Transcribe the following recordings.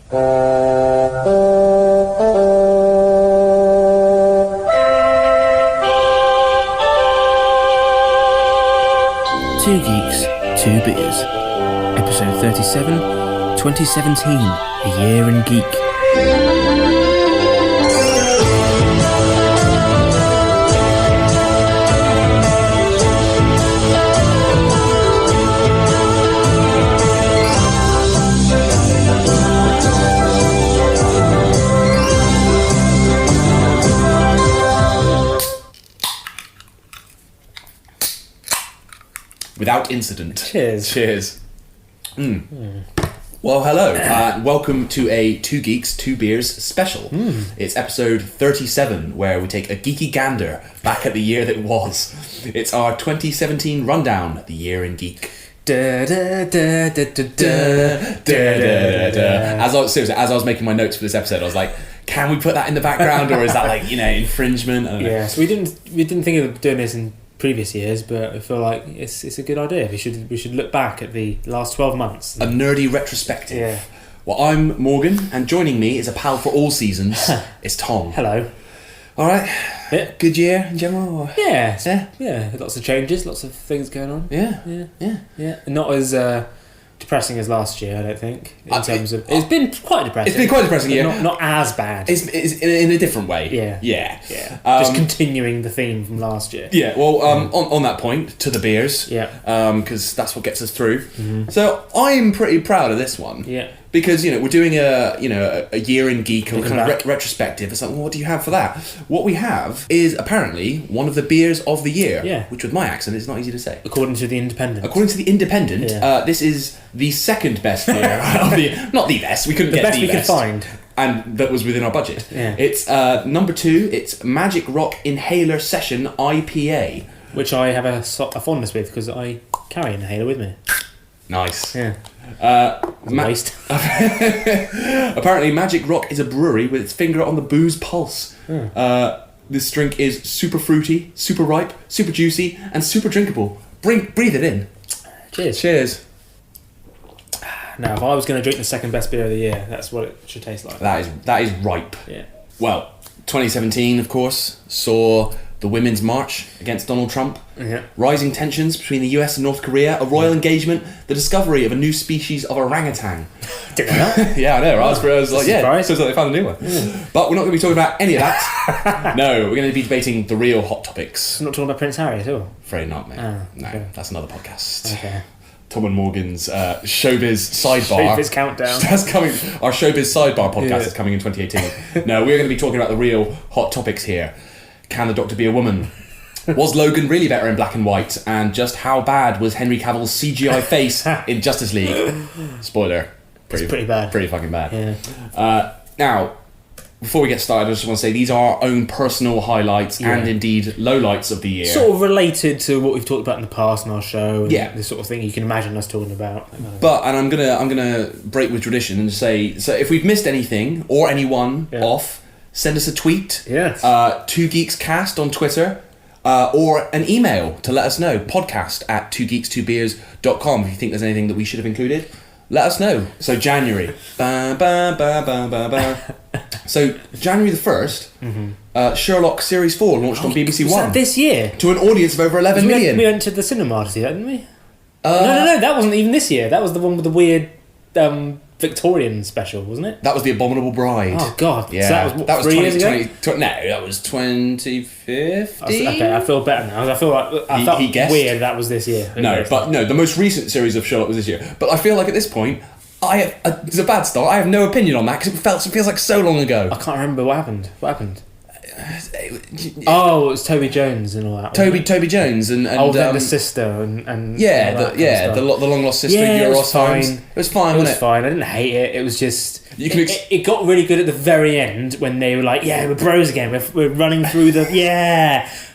Two Geeks, Two Beers. Episode 37, 2017, A Year in Geek. Without incident. Cheers. Cheers. Well, hello. Welcome to a Two Geeks, Two Beers special. It's episode 37, where we take a geeky gander back at the year that was. It's our 2017 rundown, the year in geek. As I was making my notes for this episode, I was like, can we put that in the background, or is that like, infringement? I don't know. Yeah, so we didn't think of doing this in previous years, but I feel like it's a good idea. We should look back at the last 12 months. A nerdy retrospective. Yeah. Well, I'm Morgan, and joining me is a pal for all seasons. It's Tom. Hello. All right. Yeah. Good year in general. Or? Yeah. Lots of changes, lots of things going on. Yeah. Not as depressing as last year, I don't think. In terms of, it's been quite depressing. It's been quite a depressing year. Not as bad. It's in a different way. Yeah. Just continuing the theme from last year. Yeah. Well, on that point, to the beers. Yeah. Because that's what gets us through. Mm-hmm. So I'm pretty proud of this one. Yeah. Because we're doing a year in geek, or kind of retrospective. It's like, well, what do you have for that? What we have is apparently one of the beers of the year. Yeah. Which, with my accent, is not easy to say. According to the Independent. This is the second best beer of the. Not the best. We couldn't the get best the we best. could find. And that was within our budget. Yeah. It's number 2. It's Magic Rock Inhaler Session IPA, which I have a fondness with because I carry an inhaler with me. Nice. Yeah. Waste. Apparently, Magic Rock is a brewery with its finger on the booze pulse. This drink is super fruity, super ripe, super juicy, and super drinkable. Breathe it in. Cheers. Now, if I was going to drink the second best beer of the year, that's what it should taste like. That is ripe. Yeah. Well, 2017, of course, saw the Women's March against Donald Trump, rising tensions between the US and North Korea, a royal engagement, the discovery of a new species of orangutan. Didn't know that. Yeah, I know. I was like, surprised. Sounds like they found a new one. But we're not going to be talking about any of that. No, we're going to be debating the real hot topics. I'm not talking about Prince Harry at all. Afraid not, mate. Oh, no, okay. That's another podcast. Okay. Tom and Morgan's showbiz sidebar. Showbiz countdown. That's coming. Our showbiz sidebar podcast is coming in 2018. No, we're going to be talking about the real hot topics here. Can the Doctor be a woman? Was Logan really better in black and white? And just how bad was Henry Cavill's CGI face in Justice League? Spoiler. It's pretty bad. Pretty fucking bad. Yeah. Now, before we get started, I just want to say these are our own personal highlights and indeed lowlights of the year. Sort of related to what we've talked about in the past in our show. And yeah. The sort of thing you can imagine us talking about. But, and I'm gonna break with tradition and say, so if we've missed anything or anyone off, send us a tweet. Yes. 2geekscast on Twitter. Or an email to let us know. podcast@twogeeks2beers.com. If you think there's anything that we should have included, let us know. So January. So January the 1st, Sherlock Series 4 launched on BBC was One. that this year? To an audience of over 11 million. We went to the cinema to see that, didn't we? No, that wasn't even this year. That was the one with the weird Victorian special, wasn't it? That was The Abominable Bride. Oh, God. Yeah. So that was 3 years ago? No, that was 2015. Okay, I feel better now. I feel like I felt weird that was this year. No, the most recent series of Sherlock was this year. But I feel like at this point, it's a bad start. I have no opinion on that because it feels like so long ago. I can't remember what happened. Oh, it was Toby Jones and all that. Toby Jones and the sister and the long lost sister. Yeah, it was fine. It was fine. It was fine. I didn't hate it. It was just it got really good at the very end when they were like, "Yeah, we're bros again. We're running through the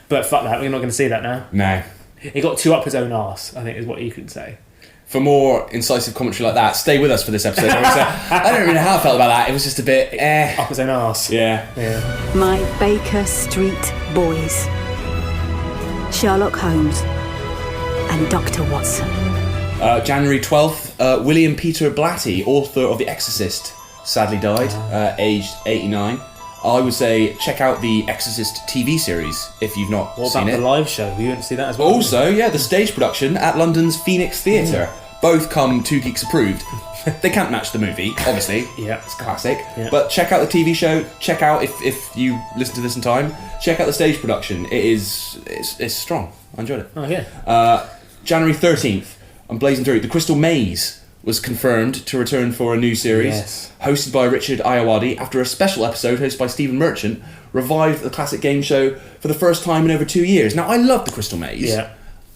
But fuck that. We're not going to see that now. No. It got too up his own arse, I think, is what you could say. For more incisive commentary like that, stay with us for this episode. I don't really know how I felt about that. It was just a bit up his own arse. Yeah. My Baker Street Boys. Sherlock Holmes and Dr. Watson. January 12th, William Peter Blatty, author of The Exorcist, sadly died, aged 89. I would say check out the Exorcist TV series if you've not seen it. What about the live show? You went to see that as well? Also, yeah, the stage production at London's Phoenix Theatre. Both come Two Geeks approved. They can't match the movie, obviously. Yeah. It's classic. Yeah. But check out the TV show. Check out, if you listen to this in time, check out the stage production. It's strong. I enjoyed it. Oh, yeah. January 13th, I'm blazing through. The Crystal Maze was confirmed to return for a new series, hosted by Richard Ayoade, after a special episode hosted by Stephen Merchant revived the classic game show for the first time in over 2 years. Now, I love the Crystal Maze. Yeah.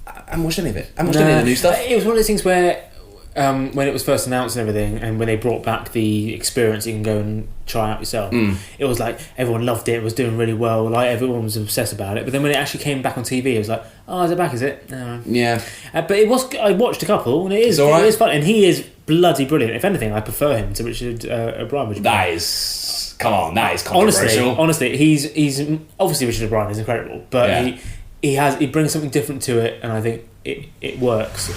I haven't watched any of it. I haven't watched any of the new stuff. It was one of those things where, when it was first announced and everything, and when they brought back the experience you can go and try out yourself, it was like everyone loved it. It was doing really well. Like everyone was obsessed about it. But then when it actually came back on TV, it was like, oh, is it back? Is it? No. Yeah. But it was. I watched a couple, and it is fun. And he is bloody brilliant. If anything, I prefer him to Richard O'Brien. That is controversial. Honestly, he's obviously Richard O'Brien is incredible, but he brings something different to it, and I think it works.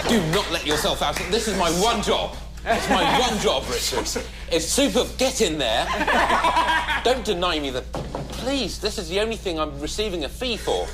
Do not let yourself out. This is my one job. It's my one job, Richard. It's super. Get in there. Don't deny me the... Please, this is the only thing I'm receiving a fee for.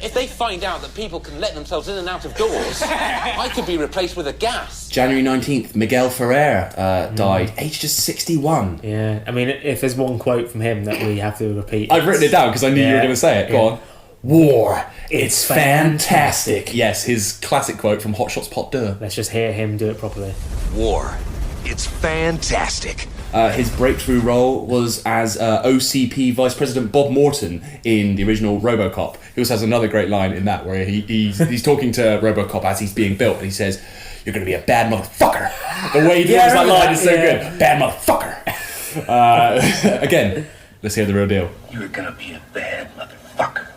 If they find out that people can let themselves in and out of doors, I could be replaced with a gas. January 19th, Miguel Ferrer died, aged just 61. Yeah, I mean, if there's one quote from him that we have to repeat... I've written it down because I knew you were going to say it. Go on. War, it's fantastic. Yes, his classic quote from Hot Shots Pot Deux. Let's just hear him do it properly. War, it's fantastic. His breakthrough role was as OCP Vice President Bob Morton in the original RoboCop. He also has another great line in that where he's talking to RoboCop as he's being built, and he says, "You're going to be a bad motherfucker." The way he delivers that line is so good. Bad motherfucker. Again, let's hear the real deal. You're going to be a bad motherfucker.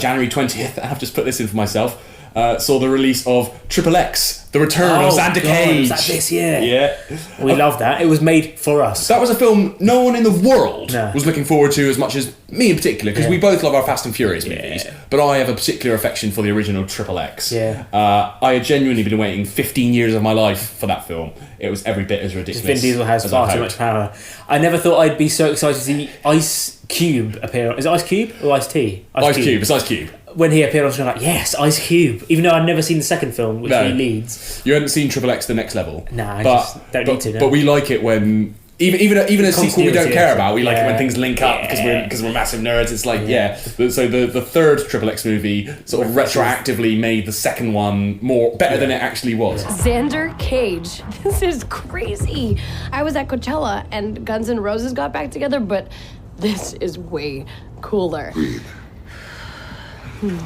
January 20th, I've just put this in for myself, saw the release of Triple X, The Return of Xander Cage. Was that this year? Yeah. We love that. It was made for us. That was a film no one in the world No. was looking forward to as much as me in particular, because we both love our Fast and Furious movies, but I have a particular affection for the original Triple X. Yeah. I had genuinely been waiting 15 years of my life for that film. It was every bit as ridiculous. Vin Diesel has far too much power. I never thought I'd be so excited to see Ice Cube appear. Is it Ice Cube or Ice T? Ice Cube. It's Ice Cube. When he appeared, I was like, yes, Ice Cube. Even though I'd never seen the second film, which he leads. You hadn't seen Triple X The Next Level. Nah, I just don't need to. No. But we like it when... Even a sequel we don't care about, we like it when things link up Yeah. because we're massive nerds. It's like, So the third Triple X movie sort of retroactively made the second one better than it actually was. Xander Cage. This is crazy. I was at Coachella and Guns N' Roses got back together, but this is way cooler. Breathe.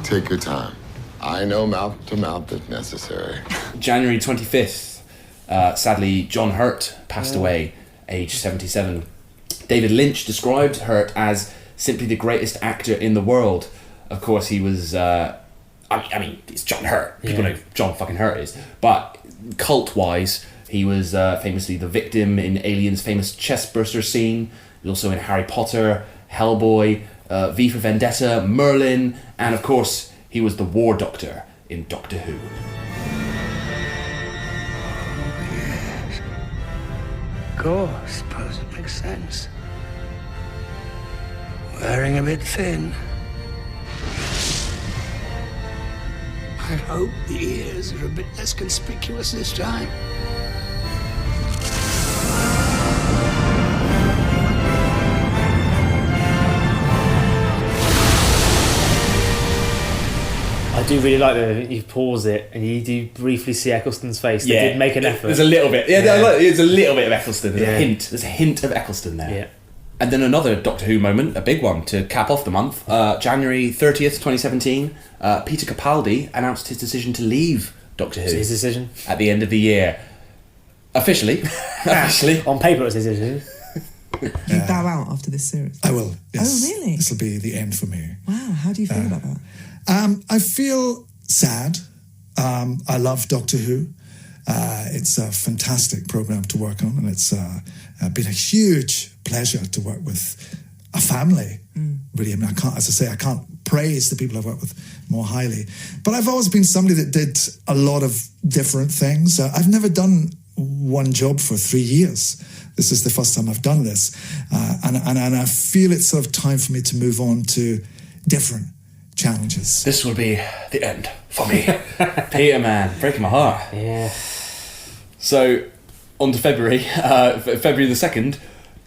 Take your time. I know mouth to mouth if necessary. January 25th, sadly, John Hurt passed away, age 77. David Lynch described Hurt as simply the greatest actor in the world. Of course, he was... I mean, it's John Hurt. People know who John fucking Hurt is. But cult-wise, he was famously the victim in Alien's famous chestburster scene. He was also in Harry Potter, Hellboy, V for Vendetta, Merlin, and of course, he was the War Doctor in Doctor Who. Yes. Of course, suppose it makes sense. Wearing a bit thin. I hope the ears are a bit less conspicuous this time. I do really like that you pause it and you do briefly see Eccleston's face. They did make an effort. There's a little bit. There's a little bit of Eccleston. There's a hint of Eccleston there. Yeah. And then another Doctor Who moment, a big one to cap off the month. January 30th, 2017, Peter Capaldi announced his decision to leave Doctor Who. His decision? At the end of the year. Officially. On paper, it's his decision. You bow out after this series? I will, yes. Oh, really? This will be the end for me. Wow, how do you feel about that? I feel sad. I love Doctor Who. It's a fantastic programme to work on, and it's been a huge pleasure to work with a family Really, I mean, I can't praise the people I've worked with more highly. But I've always been somebody that did a lot of different things. I've never done one job for 3 years. This is the first time I've done this. And I feel it's sort of time for me to move on to different challenges. This will be the end for me. Peter, man, breaking my heart. Yeah. So, on to February the 2nd,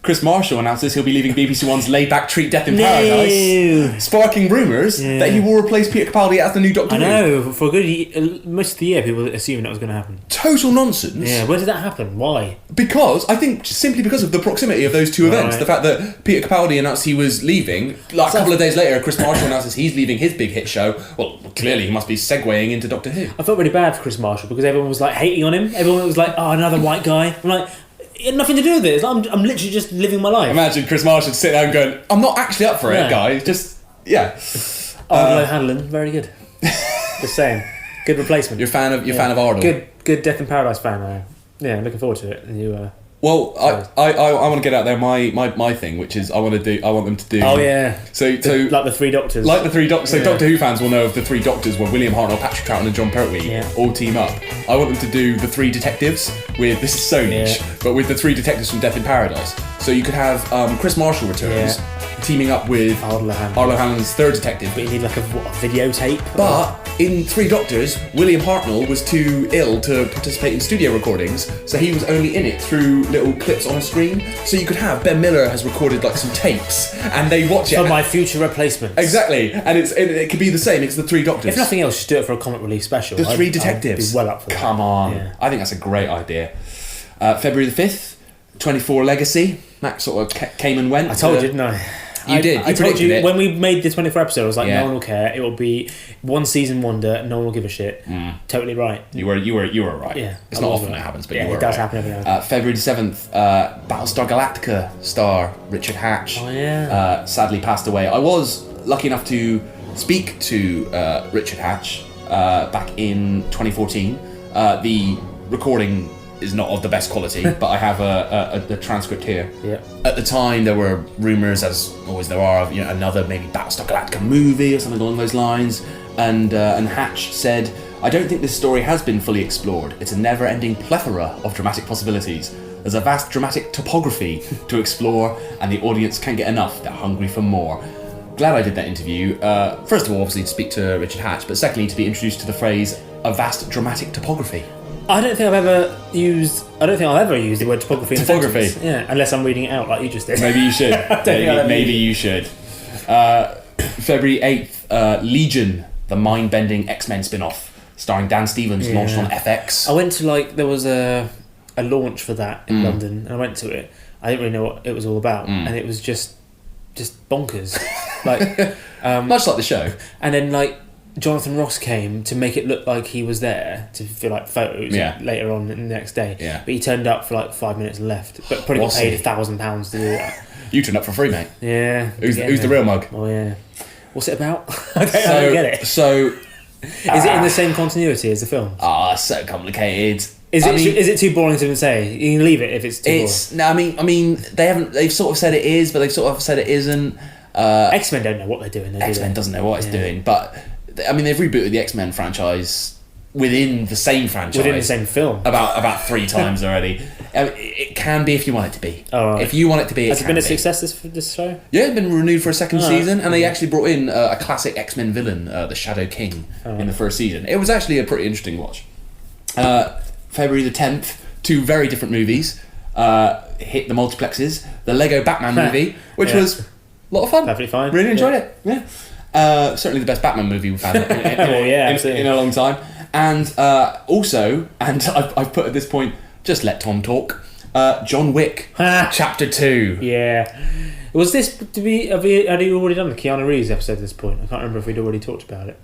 Chris Marshall announces he'll be leaving BBC One's laid-back Treat Death in Paradise, sparking rumours that he will replace Peter Capaldi as the new Doctor Who. I know, for a good most of the year, people were assuming that was going to happen. Total nonsense. Yeah, where did that happen? Why? Because, I think, simply because of the proximity of those two events. The fact that Peter Capaldi announced he was leaving, like a couple of days later, Chris Marshall announces he's leaving his big hit show. Well, clearly he must be segueing into Doctor Who. I felt really bad for Chris Marshall because everyone was like hating on him. Everyone was like, oh, another white guy. I'm like, it had nothing to do with it. I'm literally just living my life. Imagine Chris Marshall sit there and going, I'm not actually up for it, guys. Just, yeah. Ardlo Hanlon, very good. Just saying. Good replacement. You're a fan of Ardlo? Good Death in Paradise fan, I am. Yeah, I'm looking forward to it. And you, well, I want to get out there my thing, which is I want them to do. Oh yeah. So like the Three Doctors. Like the Three Doctors. So Doctor Who fans will know of the Three Doctors, where William Hartnell, Patrick Troughton, and John Pertwee all team up. I want them to do the Three Detectives with, this is so niche, but with the Three Detectives from Death in Paradise. So you could have Chris Marshall returns, teaming up with Ardlo Hanlon's third detective. But you need like a videotape. But in Three Doctors, William Hartnell was too ill to participate in studio recordings, so he was only in it through little clips on a screen. So you could have Ben Miller has recorded like some tapes, and they watch it. For my future replacement. Exactly, and it could be the same. It's the Three Doctors. If nothing else, just do it for a comic relief special. The Three Detectives. I'd be well up for that. Come on, I think that's a great idea. February the 5th, 24 Legacy. That sort of came and went. I told you, didn't I? You did. I told you when we made the 24 episode. I was like, Yeah. no one will care. It will be one season wonder. No one will give a shit. Totally right. You were right. Yeah, it's not often it happens, but you were it does right. happen every now and then. February the 7th, Battlestar Galactica star Richard Hatch. Oh yeah. Sadly passed away. I was lucky enough to speak to Richard Hatch back in 2014. The recording is not of the best quality, but I have a transcript here. Yeah. At the time, there were rumours, as always there are, of another maybe Battlestar Galactica movie or something along those lines. And Hatch said, "I don't think this story has been fully explored. It's a never-ending plethora of dramatic possibilities. There's a vast dramatic topography to explore, and the audience can't get enough. They're hungry for more." Glad I did that interview. First of all, obviously, to speak to Richard Hatch, but secondly, to be introduced to the phrase "a vast dramatic topography." I don't think I'll ever use the word topography. In Topography. a sentence. Yeah, unless I'm reading it out like you just did. Maybe you should. maybe you should. February 8th, Legion, the mind-bending X-Men spin-off, starring Dan Stevens, launched on FX. I went to there was a launch for that in London, and I went to it. I didn't really know what it was all about, and it was just bonkers. Much like the show. And then Jonathan Ross came to make it look like he was there for photos later on the next day. Yeah. But he turned up for 5 minutes and left. But probably got paid £1,000 to do that. You turned up for free, mate. Yeah. Who's the real mug? Oh yeah. What's it about? I don't get it. So is it in the same continuity as the film? So complicated. Is it too boring to even say? You can leave it if it's too boring. No, I mean they've sort of said it is, but they've sort of said it isn't. X-Men don't know what they're doing. X-Men doesn't know what it's doing, but I mean they've rebooted the X-Men franchise within the same franchise, within the same film, about 3 times already. It can be if you want it to be. Oh, right. If you want it to be, has it been a success this show? Yeah, it's been renewed for a second season, and they actually brought in a classic X-Men villain, the Shadow King, in the first season. It was actually a pretty interesting watch. February the 10th, 2 very different movies hit the multiplexes. The Lego Batman movie, which was a lot of fun. Perfectly fine. Really enjoyed it. Yeah. Certainly the best Batman movie we've had in a long time. And also, and I've put at this point, just let Tom talk, John Wick, Chapter 2. Yeah. Was this had you already done the Keanu Reeves episode at this point? I can't remember if we'd already talked about it.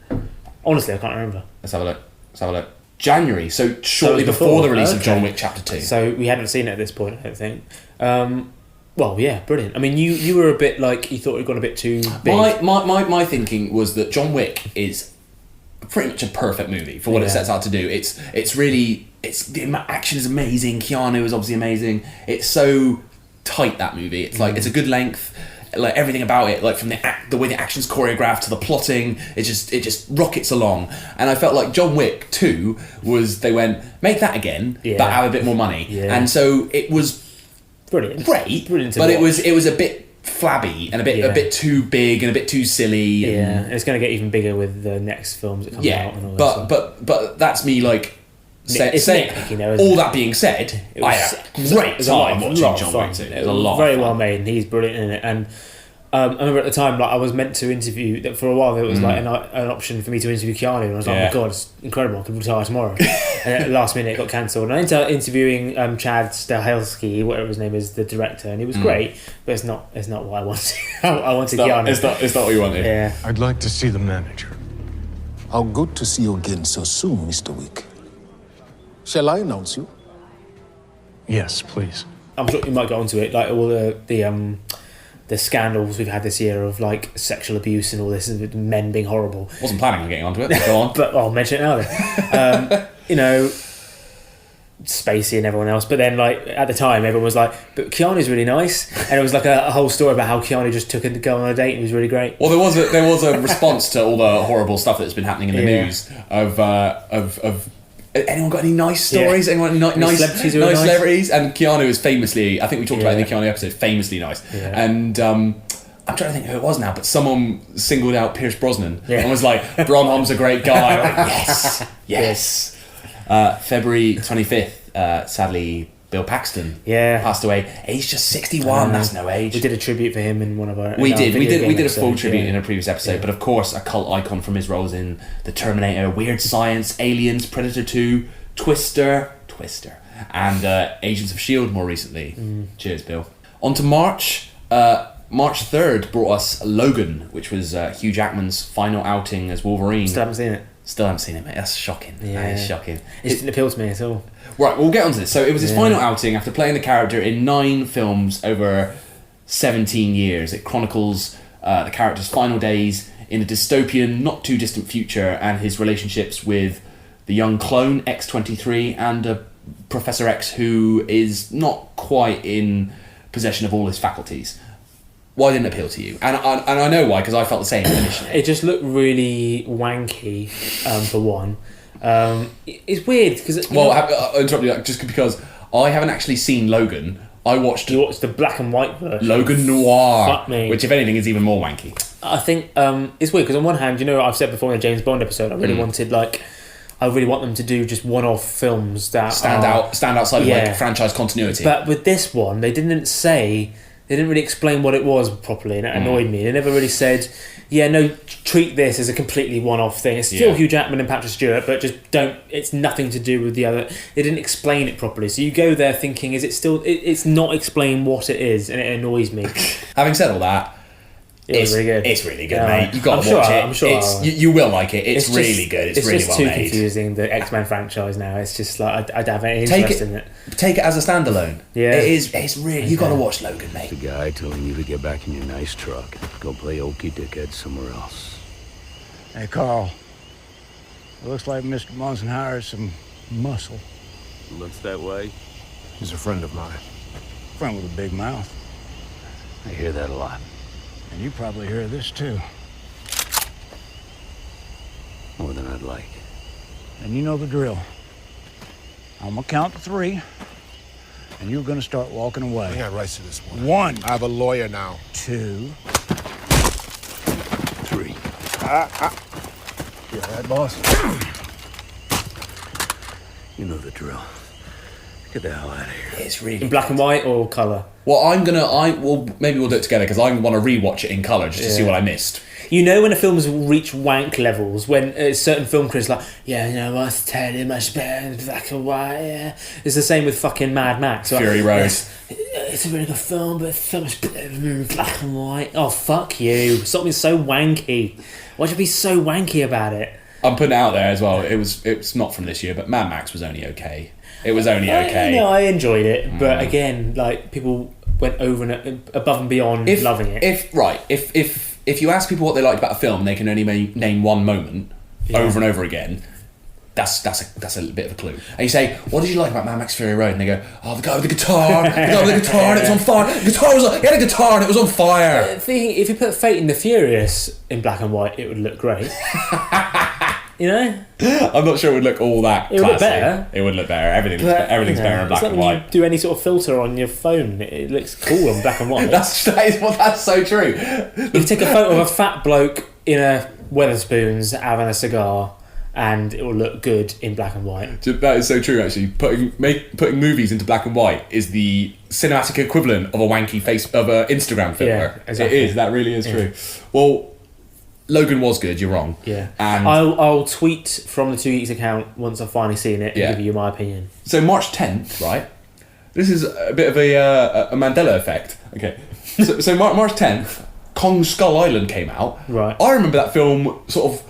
Honestly, I can't remember. Let's have a look. January, so shortly before the release of John Wick Chapter 2. So we hadn't seen it at this point, I don't think. Well, yeah, brilliant. I mean, you were a bit you thought it had gone a bit too big. My thinking was that John Wick is pretty much a perfect movie for what it sets out to do. It's really the action is amazing. Keanu is obviously amazing. It's so tight, that movie. It's it's a good length. like everything about it, like from the way the action's choreographed to the plotting, it just rockets along. And I felt like John Wick 2 was, they went, make that again, but have a bit more money. And so it was brilliant, but it was a bit flabby and a bit too big and a bit too silly. And it's going to get even bigger with the next films that come out. And all that but that's me like saying. All that being said, I had a great time watching John Wick 2. It was a lot of fun. Very well made, and he's brilliant in it. And I remember at the time, like I was meant to interview that for a while. There was like an option for me to interview Keanu, and I was like, "Oh my god, it's incredible! I could retire tomorrow." And at the last minute, it got cancelled. And I ended up interviewing Chad Stahelski, whatever his name is, the director, and he was great. But it's not what I wanted. I wanted Keanu. It's not what you wanted. Yeah. I'd like to see the manager. How good to see you again so soon, Mr. Wick. Shall I announce you? Yes, please. I'm sure you might get onto it, like all the scandals we've had this year of like sexual abuse and all this, and men being horrible. Wasn't planning on getting onto it. Go on. But I'll mention it now then. You know, Spacey and everyone else. But then, like at the time, everyone was like, "But Keanu's really nice," and it was like a whole story about how Keanu just took a girl on a date and it was really great. Well, there was a response to all the horrible stuff that's been happening in the news of. Anyone got any nice stories? Anyone nice celebrities? And Keanu is famously, I think we talked about it in the Keanu episode, famously nice. And I'm trying to think who it was now, but someone singled out Pierce Brosnan and was like, Bronholm's a great guy. Like, yes. February 25th, sadly, Bill Paxton passed away. Age just 61. That's no age. We did a tribute for him in one of our. We did a full tribute in a previous episode, but of course a cult icon from his roles in The Terminator, Weird Science, Aliens, Predator 2, Twister, and Agents of S.H.I.E.L.D. more recently. Cheers, Bill. On to March. March 3rd brought us Logan, which was Hugh Jackman's final outing as Wolverine. Still haven't seen it, mate. That's shocking. That is shocking. It didn't appeal to me at all. Right, we'll get onto this. So it was his final outing after playing the character in 9 films over 17 years. It chronicles the character's final days in a dystopian, not too distant future, and his relationships with the young clone, X-23, and Professor X, who is not quite in possession of all his faculties. Why didn't it appeal to you? And I know why, because I felt the same initially. It just looked really wanky, for one. It's weird because I'll interrupt you just because I haven't actually seen Logan. You watched the black and white version. Logan Noir. Fuck me. Which, if anything, is even more wanky. I think it's weird because on one hand, you know, I've said before in the James Bond episode, I really want them to do just one-off films that stand outside of like franchise continuity. But with this one, they didn't really explain what it was properly, and it annoyed me. They never really said, treat this as a completely one-off thing. It's still Hugh Jackman and Patrick Stewart, but just it's nothing to do with the other. They didn't explain it properly. So you go there thinking, is it still, it's not explain what it is, and it annoys me. Having said all that, it's really good. It's really good, mate. You've got to watch it. I'm sure you will like it. It's really good. It's really well made. It's just too confusing, the X-Men franchise now. It's just like, I don't have any interest in it. Take it as a standalone. Yeah. It's really, you've got to watch Logan, mate. The guy telling you to get back in your nice truck. Go play okie dickhead somewhere else. Hey, Carl. It looks like Mr. Munson hires some muscle. Looks that way. He's a friend of mine. Friend with a big mouth. I hear that a lot. And you probably hear this too. More than I'd like. And you know the drill. I'm gonna count to 3, and you're gonna start walking away. I got rights to this one. 1. I have a lawyer now. 2. 3. You heard, boss? You know the drill. Get the hell out of here. It's really in black and white or colour. Well, maybe we'll do it together because I want to rewatch it in colour just to see what I missed. You know when a film's reached wank levels, when certain film critics are like, it's totally much better in black and white, It's the same with fucking Mad Max. Fury Road. It's a really good film, but it's so much better in black and white. Oh, fuck you. Something so wanky. Why'd you be so wanky about it? I'm putting it out there as well. It's not from this year, but Mad Max was only okay. It was only okay. I enjoyed it, but again, like, people went over and above and beyond loving it. If you ask people what they liked about a film, they can only name one moment over and over again. That's a bit of a clue. And you say, what did you like about Mad Max Fury Road? And they go, oh, the guy with the guitar, and it was on fire. He had a guitar and it was on fire. If you put Fate and the Furious in black and white, it would look great. You know? I'm not sure it would look all that It would look better. It would look better. Everything's better in black and white. When you do any sort of filter on your phone, it looks cool on black and white. That's so true. You take a photo of a fat bloke in a Wetherspoons having a cigar, and it will look good in black and white. That is so true, actually. Putting movies into black and white is the cinematic equivalent of a wanky Instagram filter. Yeah, exactly. It is. That really is true. Well, Logan was good. You're wrong. Yeah. And I'll tweet from the Two Geeks account once I've finally seen it and give you my opinion. So March 10th, right? This is a bit of a Mandela effect. Okay. So March 10th, Kong Skull Island came out. Right. I remember that film sort of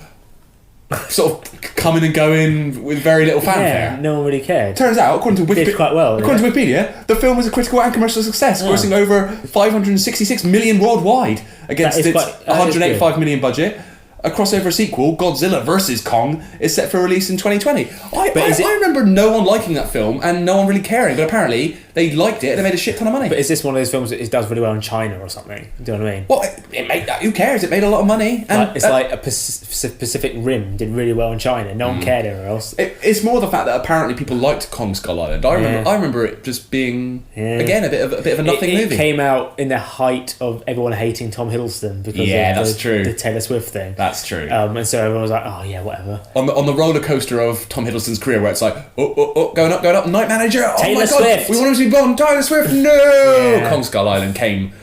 coming and going with very little fanfare. Yeah, no one really cared. Turns out, according to did quite well. According to Wikipedia, the film was a critical and commercial success, grossing over 566 million worldwide against its 185 million budget. A crossover sequel, Godzilla vs. Kong, is set for release in 2020. I remember no one liking that film and no one really caring, but apparently they liked it and they made a shit ton of money. But is this one of those films that it does really well in China or something? Do you know what I mean? Well, who cares? It made a lot of money. And it's like a Pacific Rim did really well in China. No one cared anywhere else. It's more the fact that apparently people liked Kong Skull Island. I remember it just being again a bit of a nothing movie. It came out in the height of everyone hating Tom Hiddleston because of the Taylor Swift thing. That's true. And so everyone was like, oh yeah, whatever. On the roller coaster of Tom Hiddleston's career, where it's like, going up, Night Manager, Taylor my God, Swift. we want him to be Bond, Taylor Swift, no! Kong Skull Island came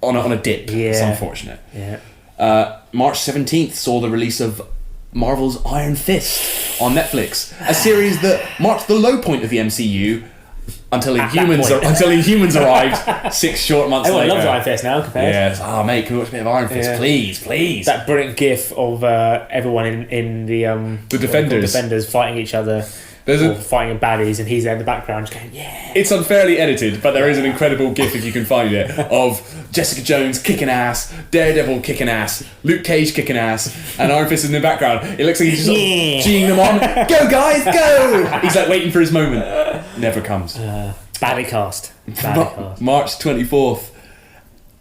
on a dip. Yeah. It's unfortunate. Yeah. March 17th saw the release of Marvel's Iron Fist on Netflix, a series that marked the low point of the MCU until Inhumans arrived 6 short months later. Everyone loves Iron Fist now, compared. Yeah. Mate, can we watch a bit of Iron Fist, please? That brilliant gif of everyone in the Defenders fighting each other, fighting baddies, and he's there in the background just going, yeah. It's unfairly edited, but there is an incredible gif, if you can find it, of Jessica Jones kicking ass, Daredevil kicking ass, Luke Cage kicking ass, and Iron Fist in the background. It looks like he's just geeing them on. Go, guys, go! He's like waiting for his moment. Never comes. Badly cast. March 24th.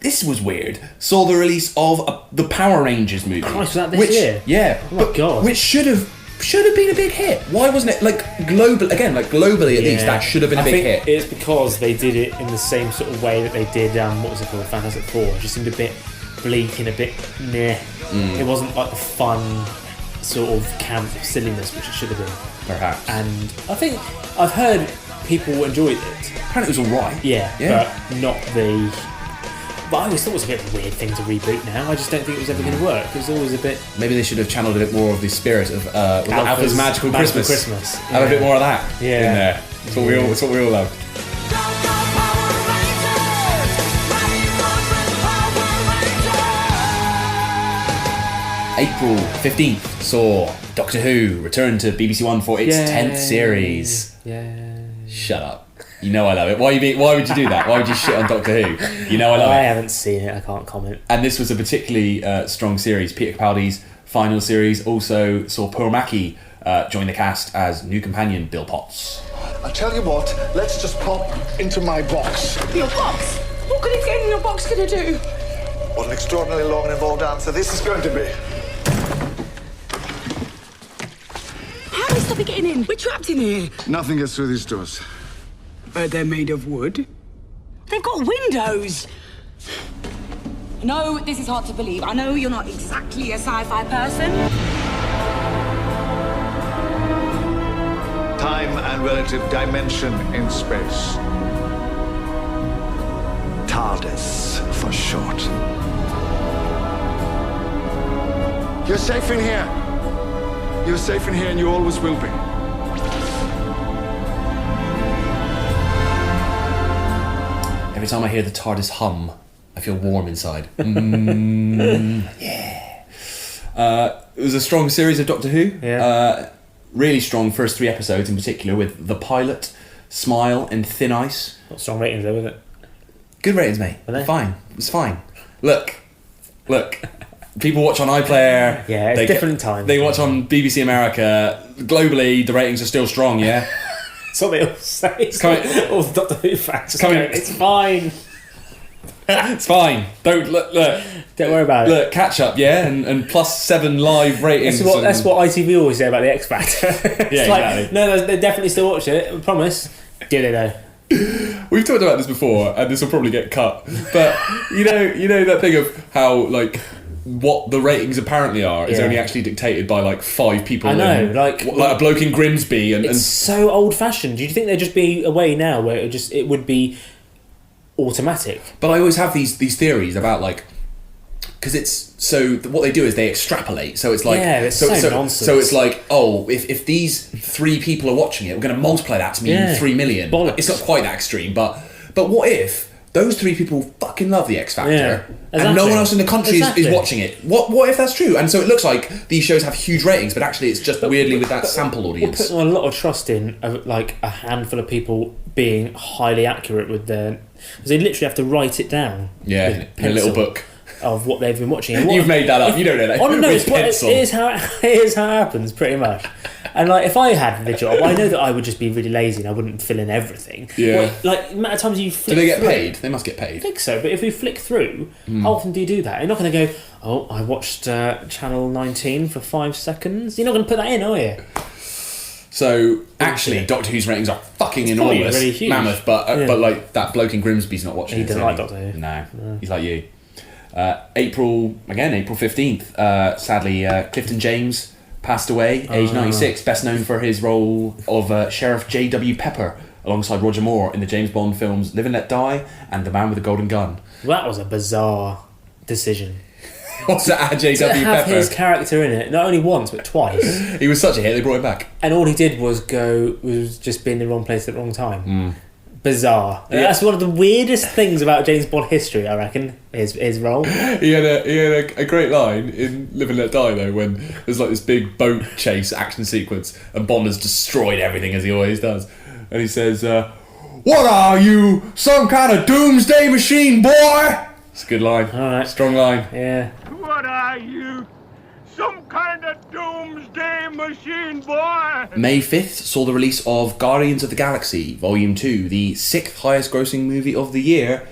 This was weird. Saw the release of the Power Rangers movie. Christ, was that this year? Yeah. Oh my God. Which should have been a big hit. Why wasn't it globally at least that should have been a big hit? It's because they did it in the same sort of way that they did what was it called, Fantastic Four. It just seemed a bit bleak and a bit meh. It wasn't like the fun sort of camp silliness which it should have been. Perhaps. And I think I've heard people enjoyed it. Apparently it was alright. Yeah, but not the. But I always thought it was a bit of a weird thing to reboot now. I just don't think it was ever going to work. It was always a bit... Maybe they should have channeled a bit more of the spirit of Alpha's Magical Christmas. Have a bit more of that in there. That's what we all love. April 15th saw Doctor Who return to BBC One for its 10th series. Yeah. Shut up. You know I love it. Why would you do that? Why would you shit on Doctor Who? You know I love it. I haven't seen it. I can't comment. And this was a particularly strong series. Peter Capaldi's final series also saw Pearl Mackie join the cast as new companion Bill Potts. I'll tell you what, let's just pop into my box. Your box? What could it get in your box gonna do? What an extraordinarily long and involved answer this is going to be. How do we stop it getting in? We're trapped in here. Nothing gets through these doors. They're made of wood. They've got windows. No, this is hard to believe. I know you're not exactly a sci-fi person. Time and relative dimension in space. TARDIS, for short. You're safe in here. You're safe in here and you always will be. Every time I hear the TARDIS hum, I feel warm inside. Yeah. It was a strong series of Doctor Who. Yeah. Really strong first 3 episodes in particular, with The Pilot, Smile and Thin Ice. Got strong ratings though, with it. Good ratings, mate. Were they? Fine. It was fine. Look. People watch on iPlayer. Yeah, it's different times. They watch on BBC America. Globally, the ratings are still strong, yeah? That's what they all say. All the Doctor Who fans it's fine. It's fine. Don't look. Don't worry about it. Look, catch up, yeah? And +7 live ratings. That's what ITV always say about the X Factor. Exactly. No, they definitely still watch it, I promise. Do they though? We've talked about this before, and this will probably get cut. But you know that thing of how what the ratings apparently are is only actually dictated by 5 people. I know, like a bloke in Grimsby, and so old-fashioned. Do you think there'd just be a way now where it would be automatic? But I always have these theories about because it's so what they do is they extrapolate. So it's it's so nonsense. So it's if these 3 people are watching it, we're going to multiply that to mean 3 million. Bollocks. It's not quite that extreme, but what if those 3 people fucking love the X Factor and no one else in the country is watching it? What if that's true? And so it looks like these shows have huge ratings, but actually it's just weirdly with that sample audience. We're putting a lot of trust in a handful of people being highly accurate with their. Because they literally have to write it down. Yeah, in a little book of what they've been watching. You've made that up. You don't know that. Oh no, it is how it happens, pretty much. And if I had the job, I know that I would just be really lazy and I wouldn't fill in everything. Yeah. The amount of times you flick do they get through, paid? They must get paid. I think so, but if we flick through, how often do you do that? You're not going to go, oh, I watched Channel 19 for 5 seconds. You're not going to put that in, are you? So actually, Doctor Who's ratings are fucking enormous, really huge. Mammoth. But that bloke in Grimsby's not watching. He doesn't like Doctor Who. No, he's like you. April 15th. Sadly, Clifton James passed away, age 96. Best known for his role of Sheriff J.W. Pepper alongside Roger Moore in the James Bond films Live and Let Die and The Man with the Golden Gun. That was a bizarre decision. What's that? J.W. Pepper. To have his character in it, not only once but twice. He was such a hit, they brought him back. And all he did was just be in the wrong place at the wrong time. Bizarre. Yeah. That's one of the weirdest things about James Bond history, I reckon, his role. He had a great line in Live and Let Die, though, when there's this big boat chase action sequence and Bond has destroyed everything, as he always does. And he says, "What are you, some kind of doomsday machine, boy?" It's a good line. All right. Strong line. Yeah. What are you? Some kind of doomsday machine, boy? May 5th saw the release of Guardians of the Galaxy Volume 2, the 6th highest grossing movie of the year,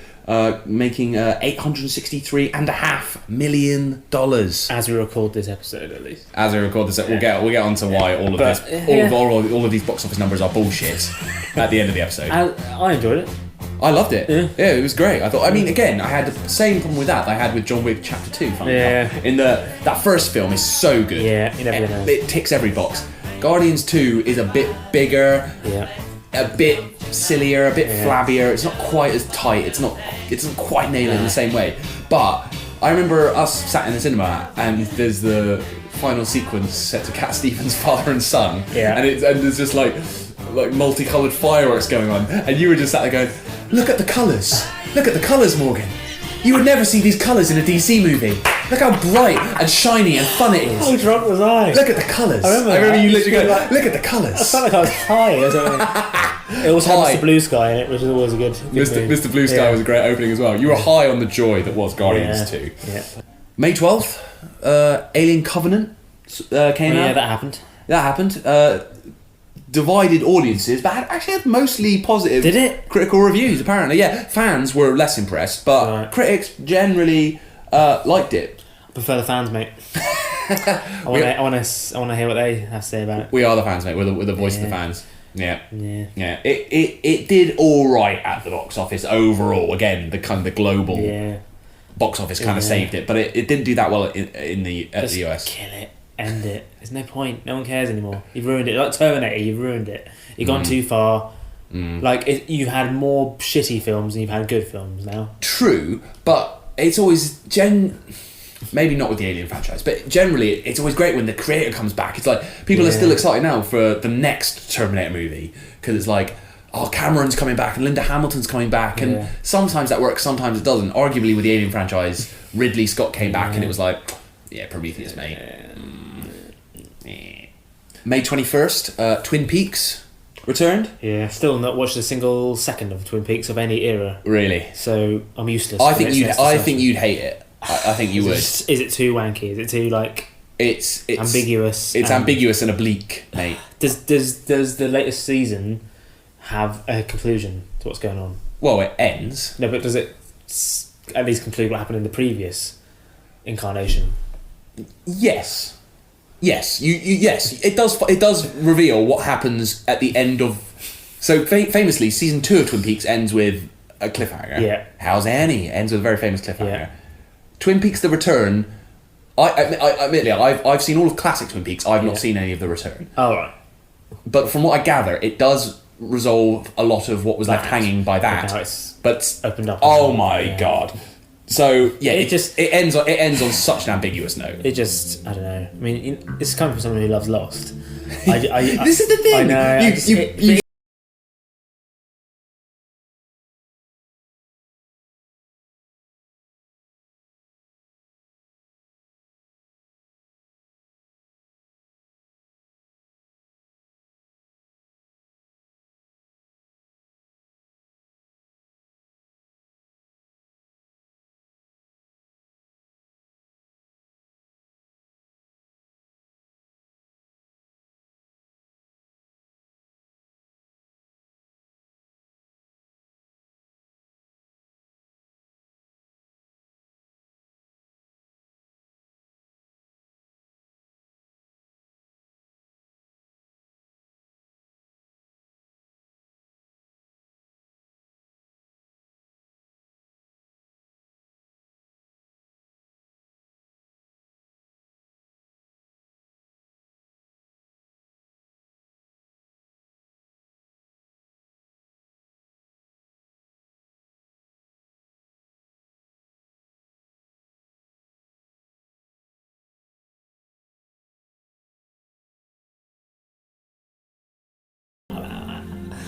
making $863.5 million. As we record this episode, at least. As we record this, we'll get on to why all of these box office numbers are bullshit at the end of the episode. I enjoyed it. I loved it. Yeah, it was great. I had the same problem with that I had with John Wick Chapter 2. In that first film is so good. Yeah, you never know. It ticks every box. Guardians 2 is a bit bigger. Yeah. A bit sillier, a bit flabbier. It's not quite as tight. It doesn't quite nail it in the same way. But I remember us sat in the cinema and there's the final sequence set to Cat Stevens' father and son. Yeah. And there's just like multicoloured fireworks going on, and you were just sat there going, "Look at the colours! Look at the colours, Morgan! You would never see these colours in a DC movie. Look how bright and shiny and fun it is. How drunk was I? Look at the colours." I remember you literally going, "Look at the colours." I felt like I was high or something. It also had Mr. Blue Sky in it, which is always a good Mr. Blue Sky was a great opening as well. You were high on the joy that was Guardians 2. Yeah. May 12th, Alien Covenant came out. Yeah, that happened. Divided audiences, but actually had mostly positive critical reviews, apparently. Yeah, fans were less impressed, but critics generally liked it. I prefer the fans, mate. I want to hear what they have to say about it. We are the fans, mate. We're the voice of the fans. Yeah. It did all right at the box office overall. Again, the global box office kind of saved it, but it didn't do that well in the US. Kill it. End it. There's no point. No one cares anymore. You've ruined it. Like Terminator, you've ruined it. You've gone too far. You've had more shitty films than you've had good films now. True, but it's always maybe not with the Alien franchise, but generally it's always great when the creator comes back. It's like people are still excited now for the next Terminator movie because it's like, oh, Cameron's coming back and Linda Hamilton's coming back, and sometimes that works, sometimes it doesn't. Arguably with the Alien franchise, Ridley Scott came back and it was like, yeah, Prometheus, mate. May 21st, Twin Peaks returned. Yeah, still not watched a single second of Twin Peaks of any era. Really? So I'm useless. I think you'd hate it. I think you would. Is it too wanky? Is it too like? It's ambiguous. It's ambiguous and oblique, mate. Does the latest season have a conclusion to what's going on? Well, it ends. No, but does it at least conclude what happened in the previous incarnation? Yes. Yes. Yes. It does. It does reveal what happens at the end of. So famously, season 2 of Twin Peaks ends with a cliffhanger. Yeah. How's Annie? Ends with a very famous cliffhanger. Yeah. Twin Peaks: The Return. Admittedly, I've seen all of classic Twin Peaks. I've not seen any of The Return. Oh, right. But from what I gather, it does resolve a lot of what was left hanging by that. But opened up. Oh my god! So yeah, it ends on such an ambiguous note. It just, I don't know. I mean, this is coming from someone who loves Lost. This is the thing. I know.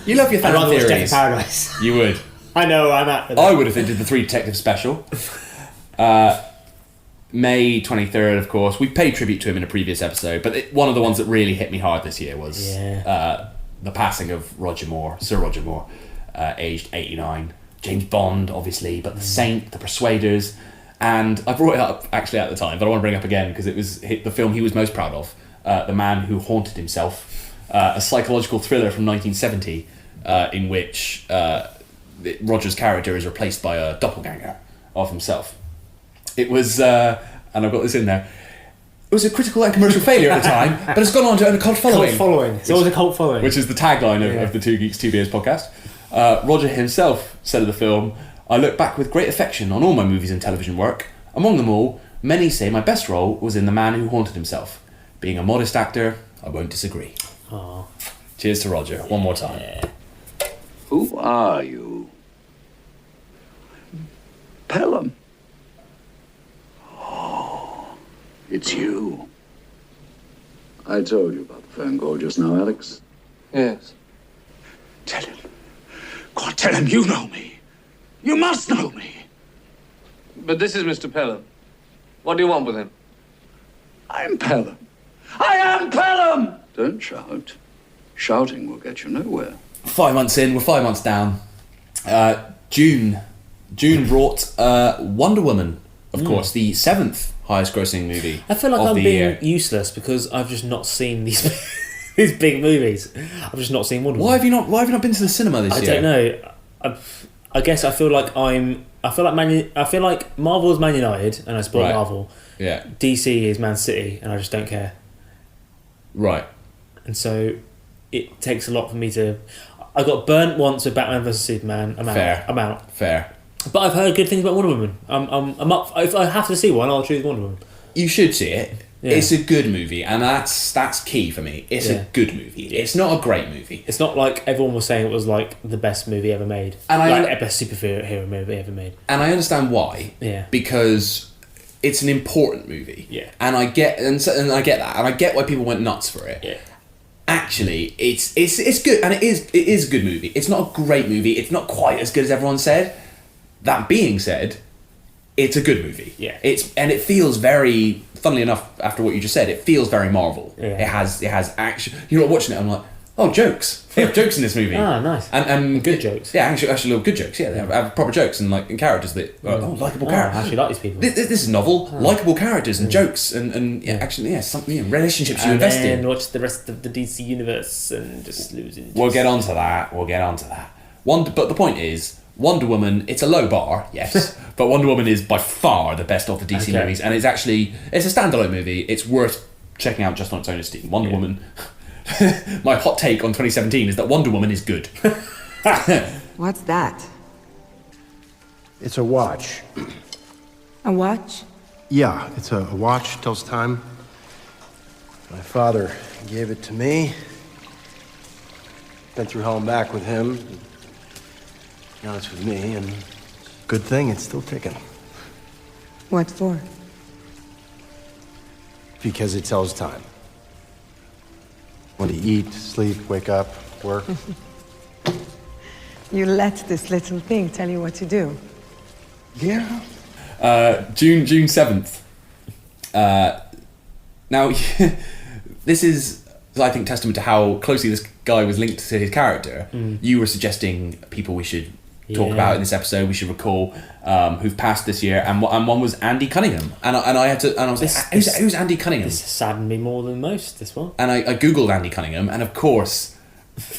You love your fan theories. Paradise. You would. I know where I'm at. With I would if they did the Three Detectives special. May 23rd, of course. We paid tribute to him in a previous episode, but one of the ones that really hit me hard this year was the passing of Sir Roger Moore, aged 89. James Bond, obviously, but The Saint, The Persuaders, and I brought it up actually at the time, but I want to bring it up again because it was the film he was most proud of, The Man Who Haunted Himself, a psychological thriller from 1970 in which Roger's character is replaced by a doppelganger of himself. It was, and I've got this in there, it was a critical and commercial failure at the time, but it's gone on to earn a cult following. It's always a cult following. Which is the tagline of the Two Geeks, Two Beers podcast. Roger himself said of the film, "I look back with great affection on all my movies and television work. Among them all, many say my best role was in The Man Who Haunted Himself. Being a modest actor, I won't disagree." Aww. Cheers to Roger, one more time. Yeah. Who are you? Pelham. Oh, it's you. I told you about the phone call just now, Alex. Yes. Tell him. Go on, tell him you know me. You must know me. But this is Mr. Pelham. What do you want with him? I'm Pelham. I am Pelham! Don't shout. Shouting will get you nowhere. 5 months in, we're 5 months down. June brought Wonder Woman, of course, the 7th highest grossing movie. I feel like of I'm the being year. useless because I've just not seen these these big movies. I've just not seen Wonder Woman. Why have you not been to the cinema this year? I don't know. I guess I feel like I feel like Marvel is Man United and I support Marvel. Yeah. DC is Man City and I just don't care. Right. And so it takes a lot for me to. I got burnt once with Batman vs Superman. I'm out. Fair. But I've heard good things about Wonder Woman. I'm up. If I have to see one, I'll choose Wonder Woman. You should see it. Yeah. It's a good movie, and that's key for me. It's a good movie. It's not a great movie. It's not like everyone was saying it was like the best movie ever made, and the best superhero movie ever made. And I understand why. Yeah. Because it's an important movie. Yeah. And I get that, and I get why people went nuts for it. Yeah. Actually, it's good, and it is a good movie. It's not a great movie. It's not quite as good as everyone said. That being said, it's a good movie. Yeah. It feels very, funnily enough, after what you just said, it feels very Marvel. Yeah. It has action. You're not watching it, I'm like, Oh, jokes. They have jokes in this movie. Ah, nice. And good jokes. Yeah, actually little good jokes. Yeah, they have proper jokes and characters that likeable characters. I actually like these people. This is novel. Likeable characters and jokes and something relationships you invest in. And watch the rest of the DC universe and just lose interest. We'll get onto that. But the point is, Wonder Woman, it's a low bar, yes, but Wonder Woman is by far the best of the DC movies, and it's a standalone movie. It's worth checking out just on its own esteem. Wonder Woman. My hot take on 2017 is that Wonder Woman is good. What's that? It's a watch. A watch? Yeah, it's a watch, tells time. My father gave it to me. Been through hell and back with him. Now it's with me, and good thing it's still ticking. What for? Because it tells time. When to eat, sleep, wake up, work. You let this little thing tell you what to do. Yeah. June 7th. Now, this is, I think, testament to how closely this guy was linked to his character. You were suggesting people we should talk about in this episode, we should recall, who've passed this year, and one was Andy Cunningham, and I was like, who's Andy Cunningham? This saddened me more than most, this one. And I googled Andy Cunningham, and of course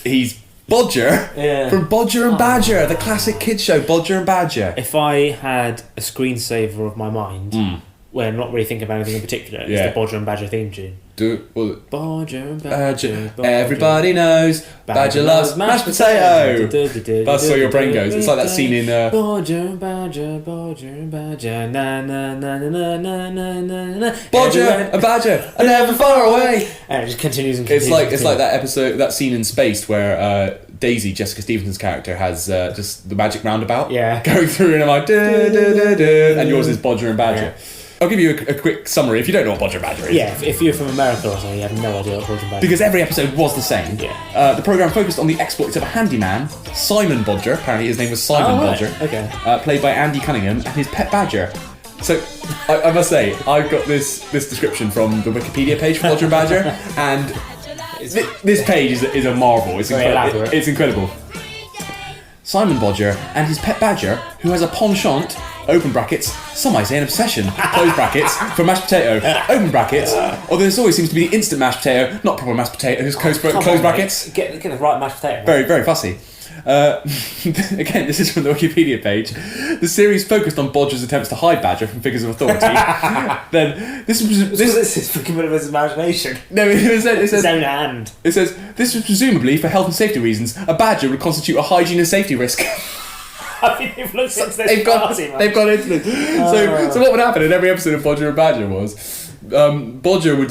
he's Bodger from Bodger and Badger, the classic kids show Bodger and Badger. If I had a screensaver of my mind where I'm not really thinking about anything in particular, it's the Bodger and Badger theme tune. Bodger and Badger. Everybody knows Badger loves mashed potato. That's where your brain goes. It's like that scene in Bodger and Badger, Bodger and Badger, na na na na na na na. Bodger and Badger are never far away. And it just continues and continues. It's like that episode, that scene in Spaced where Daisy, Jessica Stevenson's character, has just the magic roundabout going through, and I'm like, and yours is Bodger and Badger. I'll give you a quick summary if you don't know what Bodger and Badger is. Yeah, if you're from America or something, you have no idea what Bodger and Badger is. Because every episode was the same. Yeah. The programme focused on the exploits of a handyman, Simon Bodger, apparently his name was Simon Bodger, played by Andy Cunningham, and his pet badger. So, I must say, I've got this description from the Wikipedia page for Bodger and Badger, and this page is a marvel. It's incredible. It's incredible. Simon Bodger and his pet badger, who has a penchant, open brackets, some might say an obsession, close brackets, for mashed potato, open brackets, although this always seems to be the instant mashed potato, not proper mashed potatoes, close brackets. Get the right mashed potato. Very, very fussy. Again, this is from the Wikipedia page. The series focused on Bodger's attempts to hide Badger from figures of authority. Then this is fucking bit of his imagination. No, it says his own hand. It says this was presumably for health and safety reasons. A badger would constitute a hygiene and safety risk. I mean, they've looked into this. They've gone into this. So what would happen in every episode of Bodger and Badger was Bodger would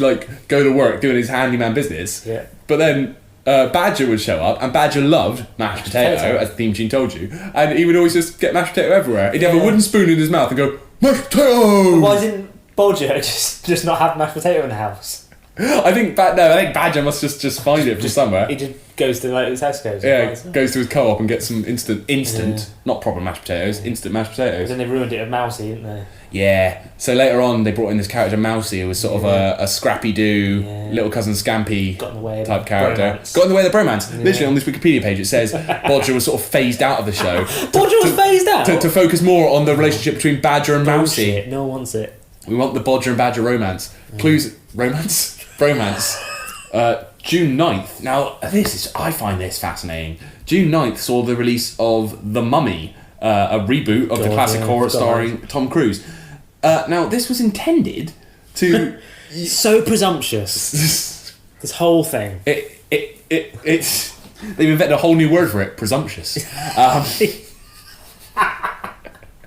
go to work doing his handyman business. Yeah. But then Badger would show up, and Badger loved mashed potato, as the theme tune told you, and he would always just get mashed potato everywhere. He'd have a wooden spoon in his mouth and go, mashed potato! Why didn't Bodger just not have mashed potato in the house? I think Badger must just find it from somewhere. He just goes to his Tesco's. Yeah, goes to his co-op and gets some instant, not proper mashed potatoes, instant mashed potatoes. But then they ruined it with Mousy, didn't they? Yeah. So later on, they brought in this character Mousy, who was sort of a scrappy-do, little cousin Scampy type character. Got in the way of the bromance. Yeah. Literally on this Wikipedia page, it says Bodger was sort of phased out of the show. Bodger was phased out to focus more on the relationship between Badger and Mousy. No one wants it. We want the Bodger and Badger romance. Clues, romance. Bromance. June 9th. Now, I find this fascinating. June 9th saw the release of The Mummy, a reboot of the classic horror starring Tom Cruise. Now, this was intended to... So presumptuous. This whole thing. It's... They've invented a whole new word for it, presumptuous.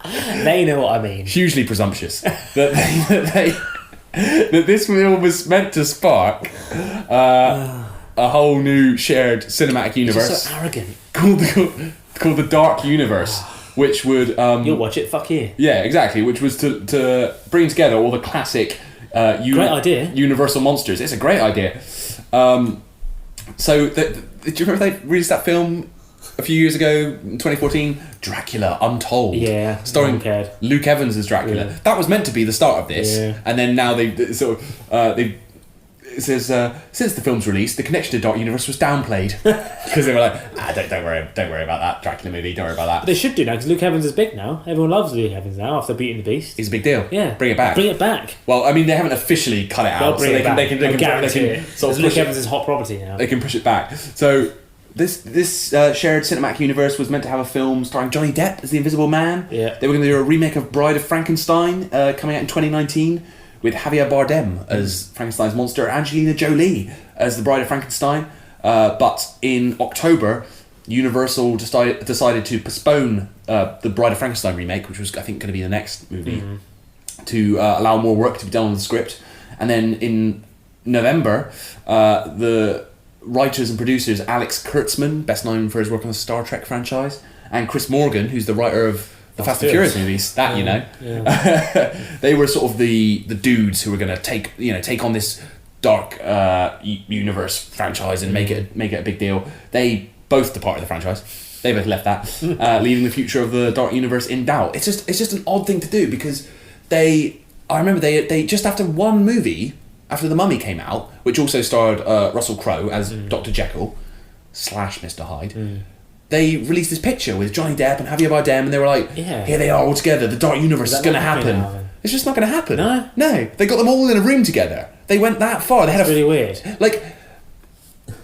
They know what I mean. Hugely presumptuous. That this film was meant to spark a whole new shared cinematic universe. It's so arrogant. Called the Dark Universe, which would you'll watch it. Fuck you. Yeah, exactly. Which was to bring together all the classic great idea. Universal monsters. It's a great idea. So do you remember they released that film a few years ago, in 2014, Dracula Untold. Yeah, starring Luke Evans as Dracula. Yeah. That was meant to be the start of this, and then now they've it says, since the film's release, the connection to Dark Universe was downplayed because they were like, don't worry about that Dracula movie. Don't worry about that. But they should do now because Luke Evans is big now. Everyone loves Luke Evans now after beating the Beast. He's a big deal. Yeah, bring it back. Bring it back. Well, I mean, they haven't officially cut it out, so they can sort of Luke Evans is hot property now. They can push it back. So this shared cinematic universe was meant to have a film starring Johnny Depp as the Invisible Man. Yeah, they were going to do a remake of Bride of Frankenstein coming out in 2019 with Javier Bardem as Frankenstein's monster, Angelina Jolie as the Bride of Frankenstein. But in October, Universal decided to postpone the Bride of Frankenstein remake, which was, I think, going to be the next movie, to allow more work to be done on the script. And then in November, the writers and producers Alex Kurtzman, best known for his work on the Star Trek franchise, and Chris Morgan, who's the writer of the Fast and Furious movies, they were sort of the dudes who were going to take on this dark universe franchise and make it a big deal. They both departed the franchise. They both left that, leaving the future of the dark universe in doubt. It's just an odd thing to do because I remember they just after one movie, after The Mummy came out, which also starred Russell Crowe as Dr. Jekyll / Mr. Hyde. They released this picture with Johnny Depp and Javier Bardem, and they were like, here they are all together, the dark universe is going to happen. It's just not going to happen. No. They got them all in a room together. They went that far. That's really weird. Like,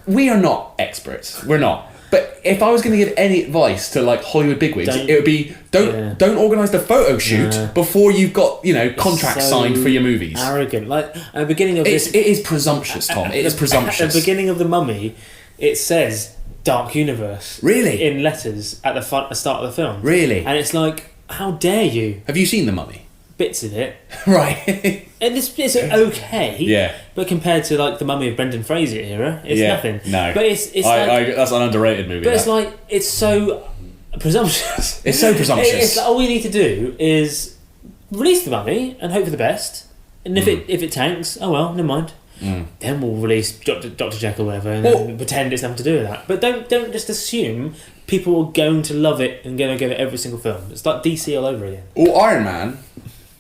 we are not experts. We're not. But if I was going to give any advice to like Hollywood bigwigs, it would be don't organise the photo shoot before you've got contracts signed for your movies. Arrogant. Like at the beginning of it is presumptuous, Tom. It is presumptuous. At the beginning of The Mummy, it says Dark Universe. Really? In letters at the start of the film. Really? And it's like, how dare you? Have you seen The Mummy? Bits of it. Right. And it's okay. Yeah. But compared to like the Mummy of Brendan Fraser era, it's nothing. No. But it's like, that's an underrated movie. But it's like, it's so presumptuous. It's so presumptuous. It's like, all we need to do is release The Mummy and hope for the best. And if it tanks, oh well, never mind. Then we'll release Dr. Jekyll or whatever and pretend it's nothing to do with that. But don't just assume people are going to love it and going to give it every single film. It's like DC all over again. Or Iron Man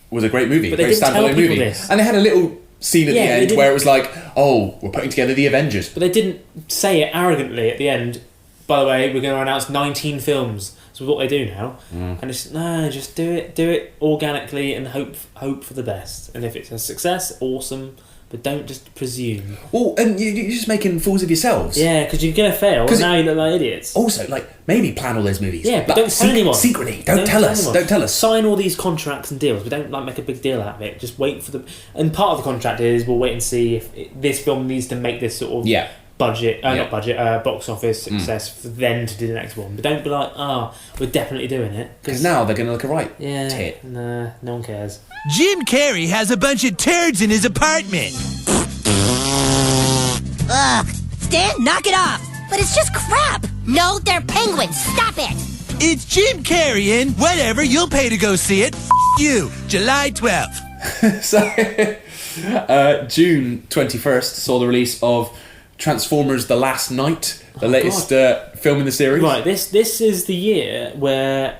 was a great movie, but they great didn't tell standalone movie. This. And they had a little scene at the end where it was like, oh, we're putting together the Avengers. But they didn't say it arrogantly at the end. By the way, we're going to announce 19 films. So what they do now, and it's just do it organically and hope for the best. And if it's a success, awesome. But don't just presume. Well, and you're just making fools of yourselves. Yeah, because you're going to fail. And now you look like idiots. Also, like, maybe plan all those movies. Yeah, but don't tell anyone. Secretly. Don't tell us. Don't tell us. Sign all these contracts and deals, but don't like make a big deal out of it. Just wait for the... And part of the contract is we'll wait and see if this film needs to make this sort of... box office success for then to do the next one. But don't be like, we're definitely doing it. Because now they're going to look alright. Yeah. Tit. Nah, no one cares. Jim Carrey has a bunch of turds in his apartment. Ugh, Stan, knock it off. But it's just crap. No, they're penguins. Stop it. It's Jim Carrey in whatever, you'll pay to go see it. You, July 12th. So, June 21st saw the release of Transformers: The Last Night, the latest film in the series. Right, this is the year where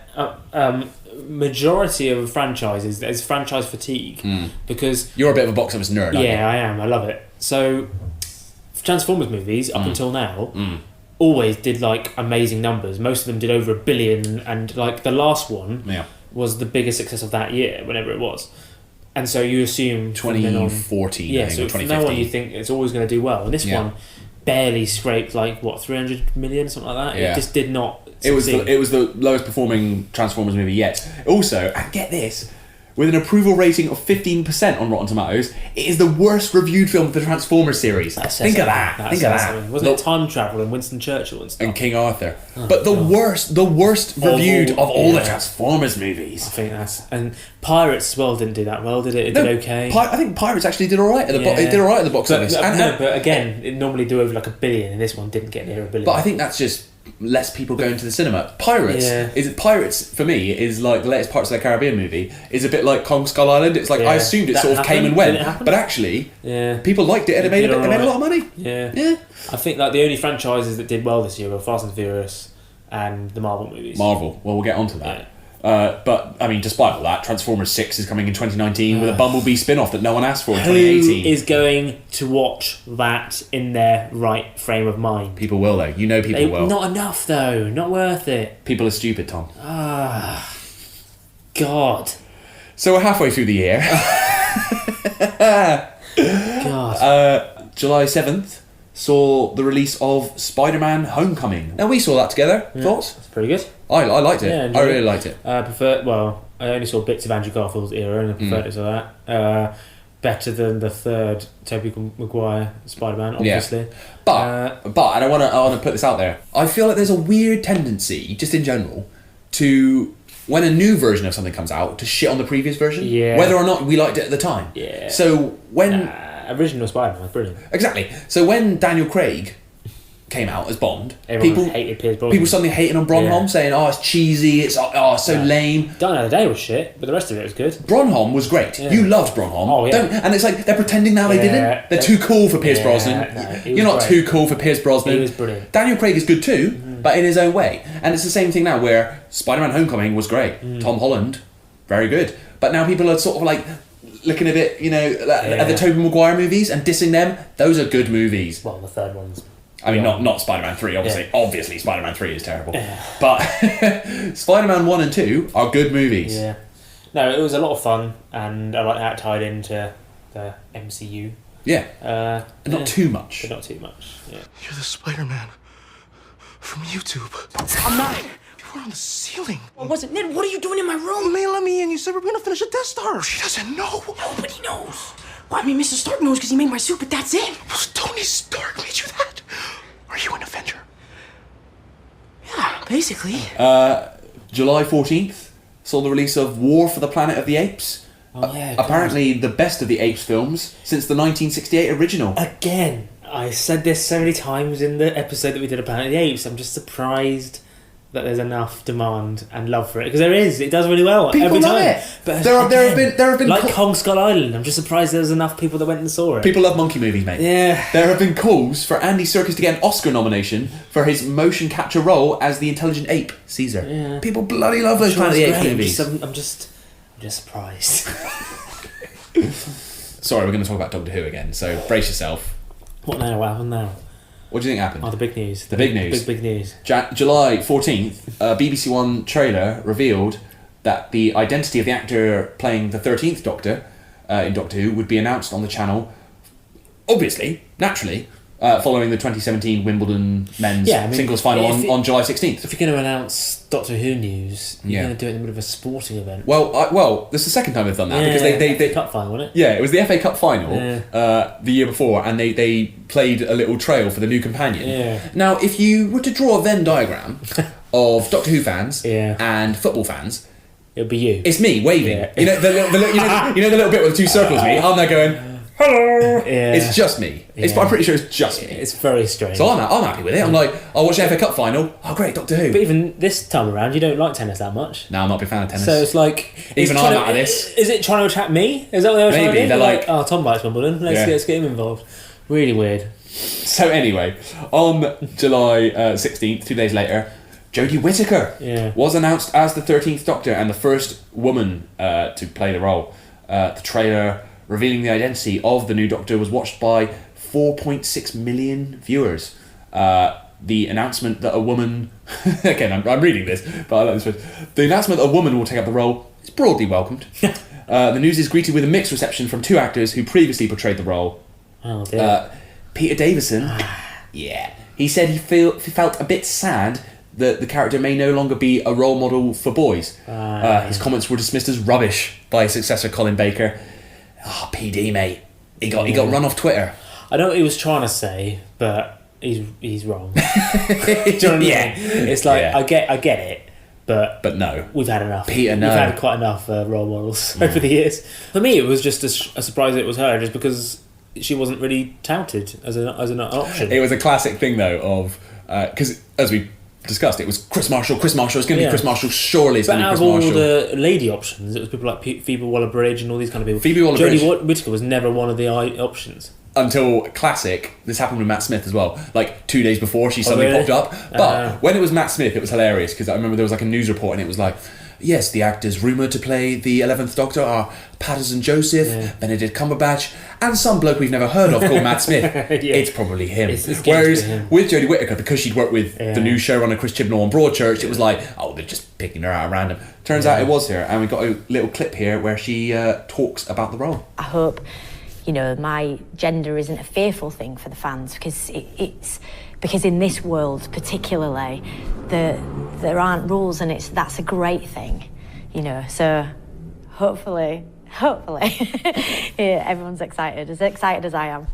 majority of franchises there's franchise fatigue because you're a bit of a box office nerd. Aren't you? I am. I love it. So Transformers movies up until now always did like amazing numbers. Most of them did over $1 billion, and like the last one was the biggest success of that year, whenever it was. And so you assume 2014, yeah. I think, So or 2015. from now on, you think it's always going to do well, and this one barely scraped like 300 million, something like that. Yeah. It just did not. It was the lowest performing Transformers movie yet. Also, and get this, with an approval rating of 15% on Rotten Tomatoes, it is the worst reviewed film of the Transformers series. Think of that. Wasn't it time travel and Winston Churchill and stuff? And King Arthur. But the worst reviewed of all the Transformers movies. I think that's... And Pirates as well didn't do that well, did it? It did okay. I think Pirates actually did alright at the it did alright at the box office. But again, it normally do over like $1 billion, and this one didn't get near $1 billion. But I think that's just less people going to the cinema. Pirates for me is like the latest Pirates of the Caribbean movie is a bit like Kong Skull Island. It's like I assumed it sort of came and went, but actually people liked it and it made a lot of money. Yeah. I think like the only franchises that did well this year were Fast and Furious and the Marvel movies. Well, we'll get onto that. But, I mean, despite all that, Transformers 6 is coming in 2019 with a Bumblebee spin-off that no one asked for in 2018. Who is going to watch that in their right frame of mind? People will, though. You know people will. Not enough, though. Not worth it. People are stupid, Tom. God. So we're halfway through the year. God. July 7th saw the release of Spider-Man Homecoming. Now, we saw that together. Thoughts? It's pretty good. I liked it. Yeah, I really liked it. I only saw bits of Andrew Garfield's era and I preferred it to that. Better than the third Tobey Maguire Spider-Man, obviously. Yeah. But and I want to put this out there. I feel like there's a weird tendency, just in general, to when a new version of something comes out, to shit on the previous version. Yeah. Whether or not we liked it at the time. Yeah. So when original Spider-Man was brilliant. Exactly. So when Daniel Craig came out as Bond, Everyone hated Pierce Brosnan. People suddenly hating on Bronholm, saying, "Oh, it's cheesy. It's so lame." Die Another Day was shit, but the rest of it was good. Bronholm was great. Yeah. You loved Bronholm. Oh, yeah. And it's like they're pretending now they didn't. They're too cool for Pierce Brosnan. You're not too cool for Pierce Brosnan. He was brilliant. Daniel Craig is good too, but in his own way. And it's the same thing now where Spider-Man Homecoming was great. Tom Holland, very good. But now people are sort of like looking a bit, at the Tobey Maguire movies and dissing them. Those are good movies. Well, the third one's... I mean, not Spider-Man 3, obviously. Yeah. Obviously, Spider-Man 3 is terrible. Yeah. But Spider-Man 1 and 2 are good movies. Yeah. No, it was a lot of fun, and I like how it tied into the MCU. Yeah. Not too much. But not too much, yeah. You're the Spider-Man from YouTube. I'm not. You were on the ceiling. I wasn't. Ned, what are you doing in my room? They let me in. You said we're going to finish a Death Star. She doesn't know. Nobody knows. Well, I mean, Mr. Stark knows because he made my suit, but that's it. Well, Tony Stark made you that. Are you an Avenger? Yeah, basically. July 14th saw the release of War for the Planet of the Apes. Oh, yeah. Apparently the best of the Apes films since the 1968 original. Again, I said this so many times in the episode that we did of Planet of the Apes. I'm just surprised that there's enough demand and love for it, because there is. It does really well people every love time. It. But there have been like Kong Skull Island. I'm just surprised there's enough people that went and saw it. People love monkey movies, mate. Yeah. There have been calls for Andy Serkis to get an Oscar nomination for his motion capture role as the intelligent ape Caesar. Yeah. People bloody love those Planet of the Apes movies. I'm just surprised. Sorry, we're going to talk about Doctor Who again. So brace yourself. What happened now? What do you think happened? Oh, the big news. The big news. Big news. July 14th, a BBC One trailer revealed that the identity of the actor playing the 13th Doctor in Doctor Who would be announced on the channel, obviously, naturally, following the 2017 Wimbledon men's singles final on July 16th. If you're going to announce Doctor Who news, you're going to do it in the middle of a sporting event. Well, this is the second time they've done that, because they FA Cup final, wasn't it? Yeah, it was the FA Cup final the year before, and they played a little trail for the new companion. Yeah. Now, if you were to draw a Venn diagram of Doctor Who fans and football fans, it'll be you. It's me waving. Yeah. You know the little bit with the two circles. Me, I'm there going, hello. Yeah. It's just me. I'm pretty sure it's just me. It's very strange. So I'm happy with it. I'm like, I'll watch the FA Cup final. Oh, great, Doctor Who. But even this time around, you don't like tennis that much. No, I'm not a big fan of tennis. So it's like, even I'm out of this. Is it trying to attract me? Is that what they were trying to do? Maybe they're like, oh, Tom likes Wimbledon. Let's get him involved. Really weird. So anyway, on July 16th, 2 days later, Jodie Whittaker was announced as the 13th Doctor and the first woman to play the role. The trailer revealing the identity of the new Doctor was watched by 4.6 million viewers. The announcement that a woman... Again, I'm reading this, but I like this. The announcement that a woman will take up the role is broadly welcomed. The news is greeted with a mixed reception from two actors who previously portrayed the role. Oh, dear. Peter Davison, he said he felt a bit sad that the character may no longer be a role model for boys. His comments were dismissed as rubbish by his successor Colin Baker. PD, mate. He got run off Twitter. I know what he was trying to say, but he's wrong. Do you know what I mean? It's like, I get it, but no. We've had enough. Peter, no. We've had quite enough role models over the years. For me, it was just a surprise it was her, just because she wasn't really touted as an option. It was a classic thing, though, of... Because, as we discussed, it was Chris Marshall, it's going to be Chris Marshall, surely it's going to be Chris Marshall. But out of all the lady options, it was people like Phoebe Waller-Bridge and all these kind of people. Phoebe Waller-Bridge. Jodie Whittaker was never one of the options. until Classic. This happened with Matt Smith as well. Like 2 days before she suddenly really? popped up. But when it was Matt Smith, it was hilarious because I remember there was like a news report and it was like, yes, the actors rumoured to play the 11th Doctor are Patterson Joseph, Benedict Cumberbatch, and some bloke we've never heard of called Matt Smith. It's probably him. It's Whereas him. with Jodie Whittaker, because she'd worked with the new showrunner Chris Chibnall on Broadchurch, it was like, oh, they're just picking her out at random. Turns out it was her, and we got a little clip here where she talks about the role. I hope, my gender isn't a fearful thing for the fans, because it's because in this world particularly, there aren't rules, and that's a great thing, So hopefully, everyone's excited as I am.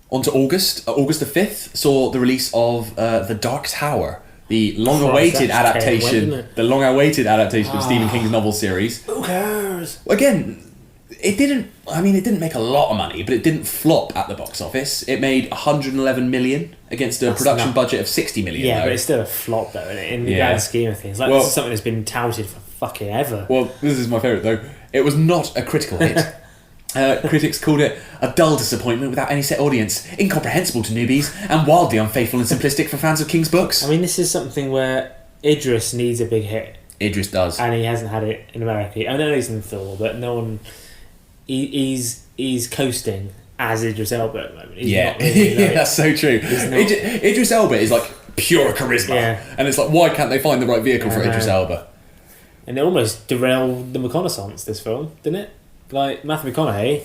On to August. August the 5th saw the release of The Dark Tower, the long-awaited adaptation. The long-awaited adaptation of Stephen King's novel series. Who cares? Again, it didn't make a lot of money, but it didn't flop at the box office. It made 111 million against a production budget of 60 million. Yeah, though. but it's still a flop though, isn't it? In the grand scheme of things. This is something that's been touted for fucking ever. Well, this is my favourite though. It was not a critical hit. Critics called it a dull disappointment without any set audience, incomprehensible to newbies, and wildly unfaithful and simplistic for fans of King's books. I mean, this is something where Idris needs a big hit. Idris does. And he hasn't had it in America. I know he's in Thor, but no one... He's coasting as Idris Elba at the moment. He's not really, that's so true. Idris Elba is like pure charisma. And it's like, why can't they find the right vehicle for Idris Elba? And it almost derailed the reconnaissance, this film, didn't it? Like, Matthew McConaughey,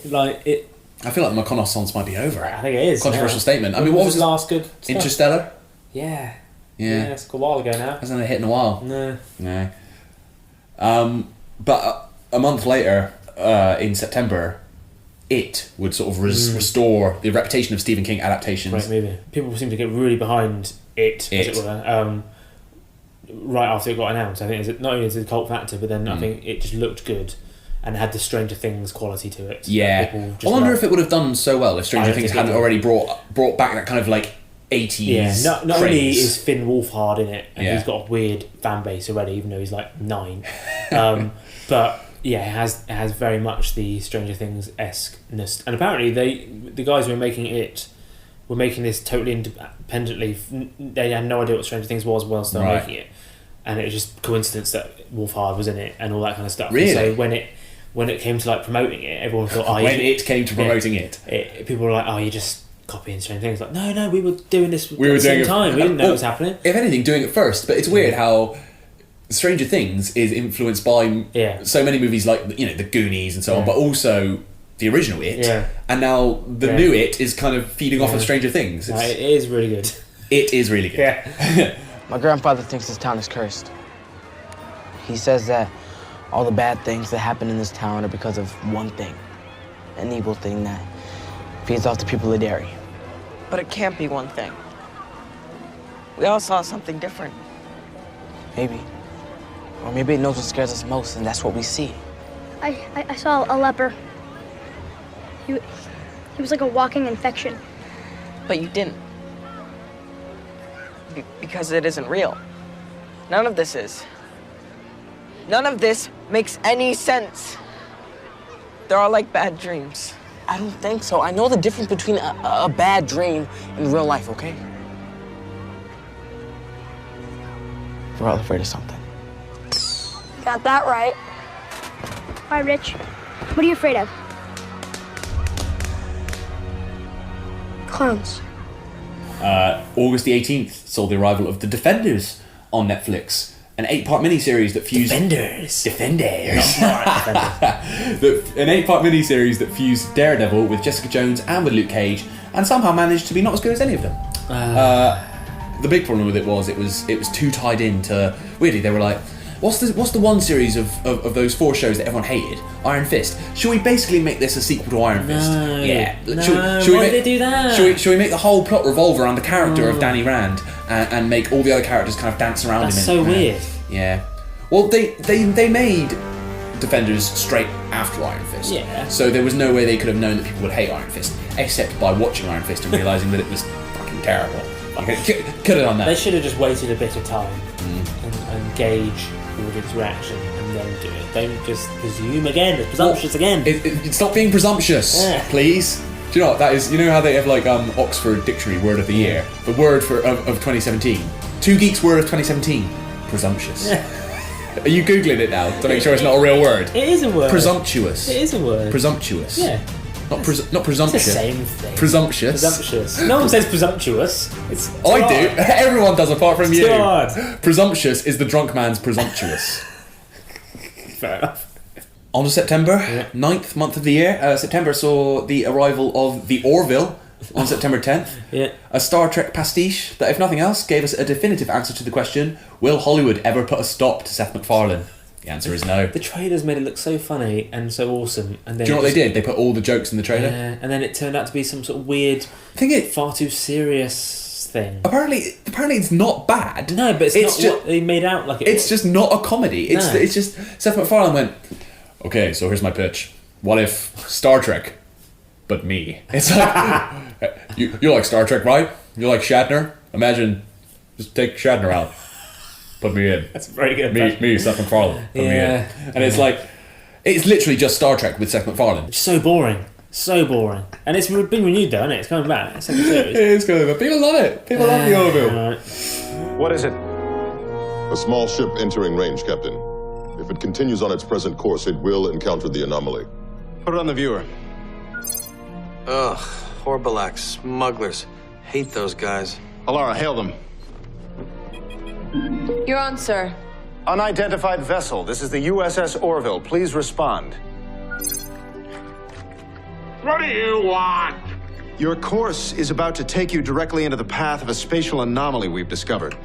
I feel like the reconnaissance might be over. I think it is. Controversial statement. I mean, what was his last good stuff? Interstellar? Yeah. Yeah. It's a while ago now. Hasn't hit in a while. No. But a month later, in September, it would sort of restore the reputation of Stephen King adaptations. Great movie. People seem to get really behind it. As it were, right after it got announced. I think not only is it a cult factor, but then I think it just looked good and had the Stranger Things quality to it. Yeah. I wonder if it would have done so well if Stranger Things hadn't already brought back that kind of like 80s. Yeah, not craze. only is Finn Wolfhard in it, and he's got a weird fan base already, even though he's like 9. But yeah, it has very much the Stranger Things-esque-ness. And apparently the guys who were making it were making this totally independently. They had no idea what Stranger Things was whilst they were making it. And it was just coincidence that Wolfhard was in it and all that kind of stuff. Really? And so when it came to like promoting it, everyone thought, it came to promoting it, people were like, oh, you're just copying Stranger Things. Like, no, we were doing this at the same time. We didn't know what was happening. If anything, doing it first. But it's weird how Stranger Things is influenced by so many movies like The Goonies and so on, but also the original It. And now the new It is kind of feeding off of Stranger Things. It is really good. It is really good. My grandfather thinks this town is cursed. He says that all the bad things that happen in this town are because of one thing. An evil thing that feeds off the people of Derry. But it can't be one thing. We all saw something different. Maybe. Or maybe it knows what scares us most, and that's what we see. I saw a leper. He was like a walking infection. But you didn't. Because it isn't real. None of this is. None of this makes any sense. They're all like bad dreams. I don't think so. I know the difference between a bad dream and real life, okay? We're all afraid of something. Got that right. Why, Rich? What are you afraid of? Clowns. August the 18th saw the arrival of The Defenders on Netflix, an 8-part miniseries that fused... Defenders. An 8-part miniseries that fused Daredevil with Jessica Jones and with Luke Cage, and somehow managed to be not as good as any of them. The big problem with it was too tied into... Weirdly, they were like, what's the one series of those 4 shows that everyone hated? Iron Fist. Should we basically make this a sequel to Iron Fist? Yeah. Why did they do that? Should we make the whole plot revolve around the character of Danny Rand and make all the other characters kind of dance around him? That's so weird. Yeah. Well, they made Defenders straight after Iron Fist. Yeah. So there was no way they could have known that people would hate Iron Fist, except by watching Iron Fist and realising that it was fucking terrible. Could have done that. They should have just waited a bit of time and gauge the audience reaction and then do it. Don't just presume again. It's presumptuous again. Stop being presumptuous, please. Do you know what that is? You know how they have like Oxford Dictionary Word of the Year? The word of 2017. Two Geeks word of 2017. Presumptuous. Are you Googling it now to make sure it's not a real word? It is a word. Presumptuous. It is a word. Presumptuous. Yeah. Not presumptuous. It's the same thing. Presumptuous. Presumptuous. No one says presumptuous. It's I do. Everyone does apart from you. Too hard. Presumptuous is the drunk man's presumptuous. Fair enough. On to September, 9th month of the year. September saw the arrival of the Orville on September 10th. Yeah. A Star Trek pastiche that, if nothing else, gave us a definitive answer to the question, will Hollywood ever put a stop to Seth MacFarlane? The answer is no. The trailers made it look so funny and so awesome. And then do you know what they did? They put all the jokes in the trailer. Yeah, and then it turned out to be some sort of weird, far too serious thing. Apparently it's not bad. No, but it's not what they made out like it It's was. just not a comedy. It's just Seth MacFarlane went, okay, so here's my pitch. What if Star Trek, but me? It's like, you like Star Trek, right? You like Shatner? Imagine, just take Shatner out. Put me in. That's very good. Me, Seth MacFarlane. Put me in. And it's like, it's literally just Star Trek with Seth MacFarlane. It's so boring. So boring. And it's been renewed though, isn't it? It's coming back. Second series. It is coming back. People love it. People love the Orville. What is it? A small ship entering range, Captain. If it continues on its present course, it will encounter the anomaly. Put it on the viewer. Ugh, Horbalak, smugglers. Hate those guys. Alara, hail them. You're on, sir. Unidentified vessel. This is the USS Orville. Please respond. What do you want? Your course is about to take you directly into the path of a spatial anomaly we've discovered.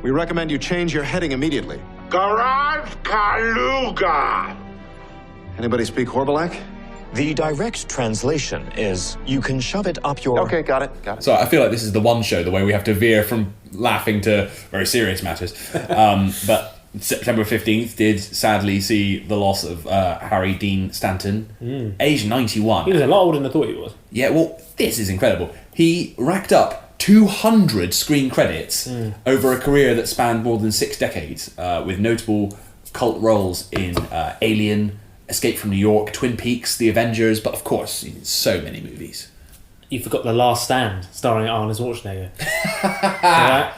We recommend you change your heading immediately. Garage Kaluga. Anybody speak Horbalak? The direct translation is, you can shove it up your... Okay, got it. So I feel like this is the one show, the way we have to veer from laughing to very serious matters. But September 15th did sadly see the loss of Harry Dean Stanton, age 91. He was a lot older than I thought he was. Yeah, well, this is incredible. He racked up 200 screen credits over a career that spanned more than 6 decades, with notable cult roles in Alien, Escape from New York, Twin Peaks, The Avengers, but of course, in so many movies. You forgot The Last Stand, starring Arnold Schwarzenegger. Right?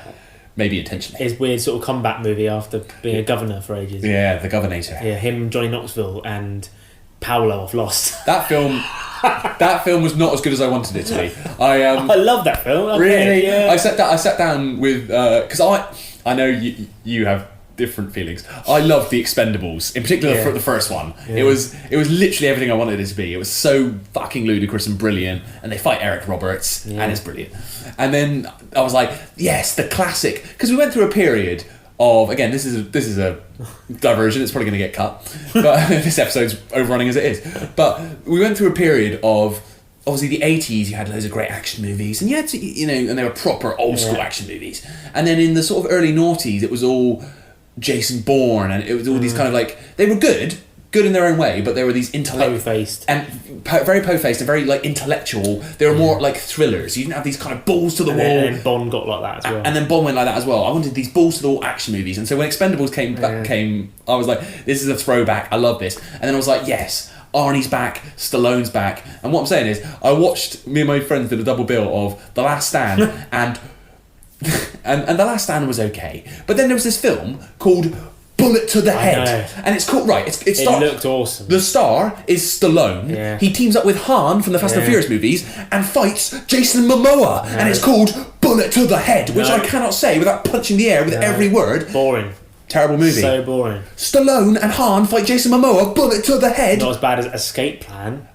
Maybe intentionally. His weird sort of comeback movie after being a governor for ages. Yeah, The Governator. Yeah, him, Johnny Knoxville, and Paolo off Lost. That film was not as good as I wanted it to be. I love that film. Okay, really? yeah. I sat down with because I know you have different feelings. I loved The Expendables, in particular the first one. Yeah. It was literally everything I wanted it to be. It was so fucking ludicrous and brilliant, and they fight Eric Roberts, and it's brilliant. And then I was like, yes, the classic, because we went through a period of, again, this is a diversion. It's probably going to get cut, but this episode's overrunning as it is. But we went through a period of, obviously, the 80s, you had loads of great action movies, and you had to, and they were proper old school action movies. And then in the sort of early noughties, it was all Jason Bourne, and it was all these kind of like, they were good in their own way, but they were these po-faced and very po-faced and very like intellectual. They were more like thrillers. You didn't have these kind of balls to the wall. And then Bond got like that as well. And then Bond went like that as well. I wanted these balls to the wall action movies, and so when Expendables came, I was like, this is a throwback. I love this. And then I was like, yes, Arnie's back, Stallone's back. And what I'm saying is, I watched, me and my friends did a double bill of The Last Stand and The Last Stand was okay, but then there was this film called Bullet to the Head, and it's called it looked awesome. The star is Stallone. Yeah. He teams up with Han from the Fast and Furious movies and fights Jason Momoa, and it's called Bullet to the Head, which I cannot say without punching the air with every word. Boring. Terrible movie. So boring. Stallone and Han fight Jason Momoa. Bullet to the Head. Not as bad as Escape Plan.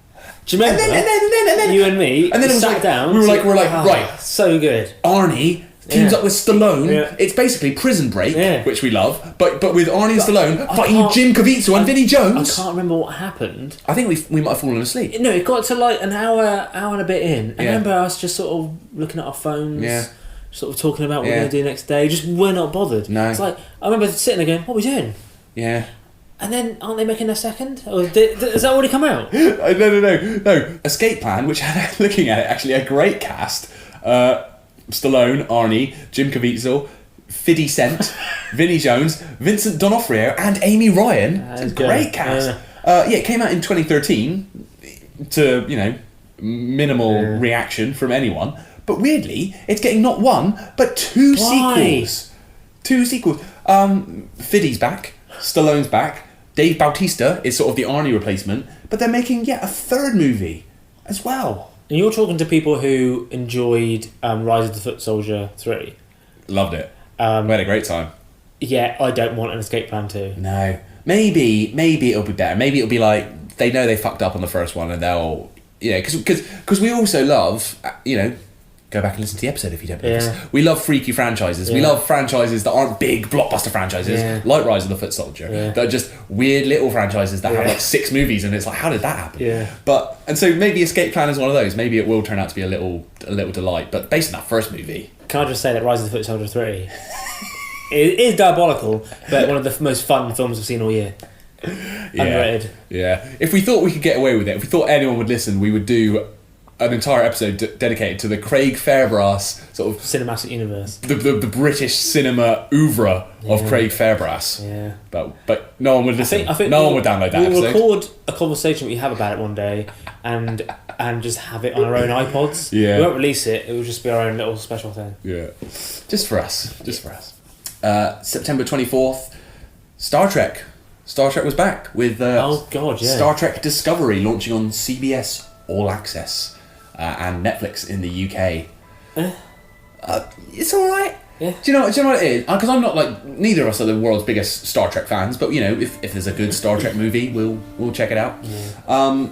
Do you remember? And then you and me, and then it was sat down. We were like, right, so good. Arnie teams up with Stallone. Yeah. It's basically Prison Break, which we love, but with Arnie and Stallone fighting Jim Caviezel and Vinnie Jones. I can't remember what happened. I think we might have fallen asleep. No, it got to like an hour and a bit in. I remember us just sort of looking at our phones, sort of talking about what we're going to do next day. Just we're not bothered. No. It's like, I remember sitting there going, what are we doing? Yeah. And then, aren't they making a second? Or has that already come out? No. Escape Plan, which had, looking at it, actually a great cast. Stallone, Arnie, Jim Caviezel, 50 Cent, Vinnie Jones, Vincent D'Onofrio, and Amy Ryan. It's a great cast. It came out in 2013 to, minimal reaction from anyone. But weirdly, it's getting not one, but two sequels. Two sequels. Fiddy's back. Stallone's back. Dave Bautista is sort of the Arnie replacement. But they're making yet a third movie as well. And you're talking to people who enjoyed Rise of the Foot Soldier 3. Loved it. We had a great time. Yeah, I don't want an escape plan 2. No. Maybe it'll be better. Maybe it'll be like, they know they fucked up on the first one and they'll... because we also love, go back and listen to the episode if you don't believe us. We love freaky franchises. We love franchises that aren't big blockbuster franchises, like Rise of the Foot Soldier, that are just weird little franchises that have like 6 movies, and it's like, how did that happen? And so maybe Escape Plan is one of those. Maybe it will turn out to be a little delight. But based on that first movie, can I just say that Rise of the Foot Soldier 3 it is diabolical, but one of the most fun films I've seen all year. Underrated. Yeah. If we thought we could get away with it, if we thought anyone would listen, we would do an entire episode dedicated to the Craig Fairbrass sort of cinematic universe, the British cinema oeuvre of Craig Fairbrass. Yeah, but no one would listen. I think no one would download that we'll episode. Record a conversation we have about it one day, and just have it on our own iPods. Yeah, we won't release it. It will just be our own little special thing. Yeah, just for us. September 24th, Star Trek. Star Trek was back with Star Trek Discovery launching on CBS All Access. And Netflix in the UK. It's alright. Yeah. Do you know what it is? Because I'm not like, neither of us are the world's biggest Star Trek fans, but if there's a good Star Trek movie, we'll check it out. Yeah.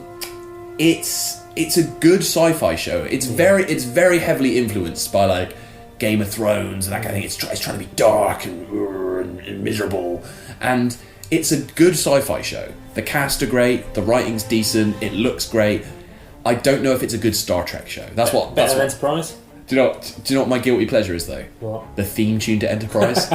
It's a good sci-fi show. It's very heavily influenced by like Game of Thrones and that kind of thing. It's trying to be dark and miserable, and it's a good sci-fi show. The cast are great, the writing's decent, it looks great. I don't know if it's a good Star Trek show. That's what Enterprise. Do you know what my guilty pleasure is though? What? The theme tune to Enterprise.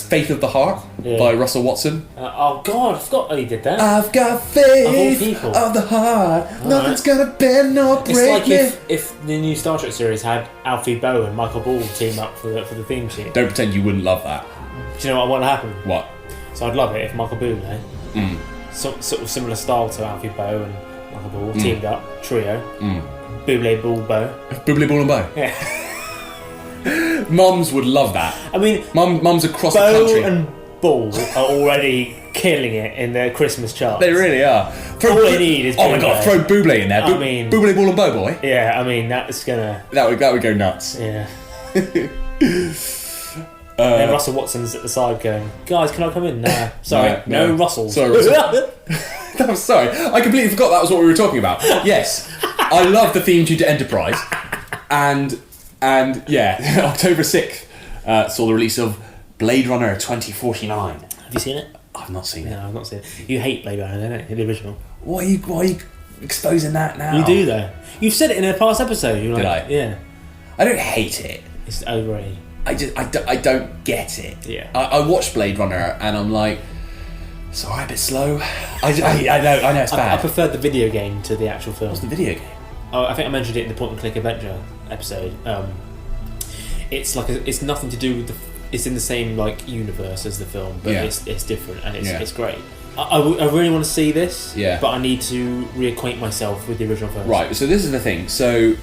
Faith of the Heart by Russell Watson. Oh God, I forgot he did that. I've got faith of the heart. Nothing's gonna bend nor break me. It's like if the new Star Trek series had Alfie Boe and Michael Ball team up for the theme tune. Don't pretend you wouldn't love that. Do you know what would happen? What? So I'd love it if Michael Bublé, sort of similar style to Alfie Boe and Michael Ball, teamed up, trio. Bublé, Ball, Bow. Bublé, Ball and Bow. Yeah. Mums would love that. I mean, mums across Bow the country. and Ball are already killing it in their Christmas charts. They really are. All they need is my God, throw Bublé in there. Bublé, Ball and Bow, boy. Yeah, I mean, that's gonna... That would go nuts. Yeah. Then Russell Watson's at the side going, guys, can I come in? Nah. Sorry, no Russells. Sorry, Russell. I'm sorry, I completely forgot that was what we were talking about. Yes, I love the theme tune to Enterprise, and yeah, October 6th saw the release of Blade Runner 2049. Have you seen it? I've not seen it. No, I've not seen it. You hate Blade Runner, don't you? The original. Why are you exposing that now? You do though. You've said it in a past episode. Did I? Yeah. I don't hate it. It's overrated. I don't get it. Yeah. I watched Blade Runner and I'm like, it's alright, a bit slow. I know it's bad. I preferred the video game to the actual film. What's the video game? Oh, I think I mentioned it in the point and click adventure episode. It's like it's nothing to do with it's in the same like universe as the film, but it's different and it's great. I really want to see this, but I need to reacquaint myself with the original film. Right, so this is the thing. So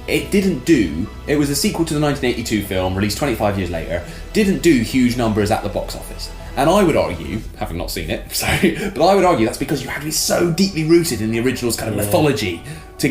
it was a sequel to the 1982 film, released 25 years later, didn't do huge numbers at the box office. And I would argue, having not seen it, but I would argue that's because you had to be so deeply rooted in the original's kind of mythology to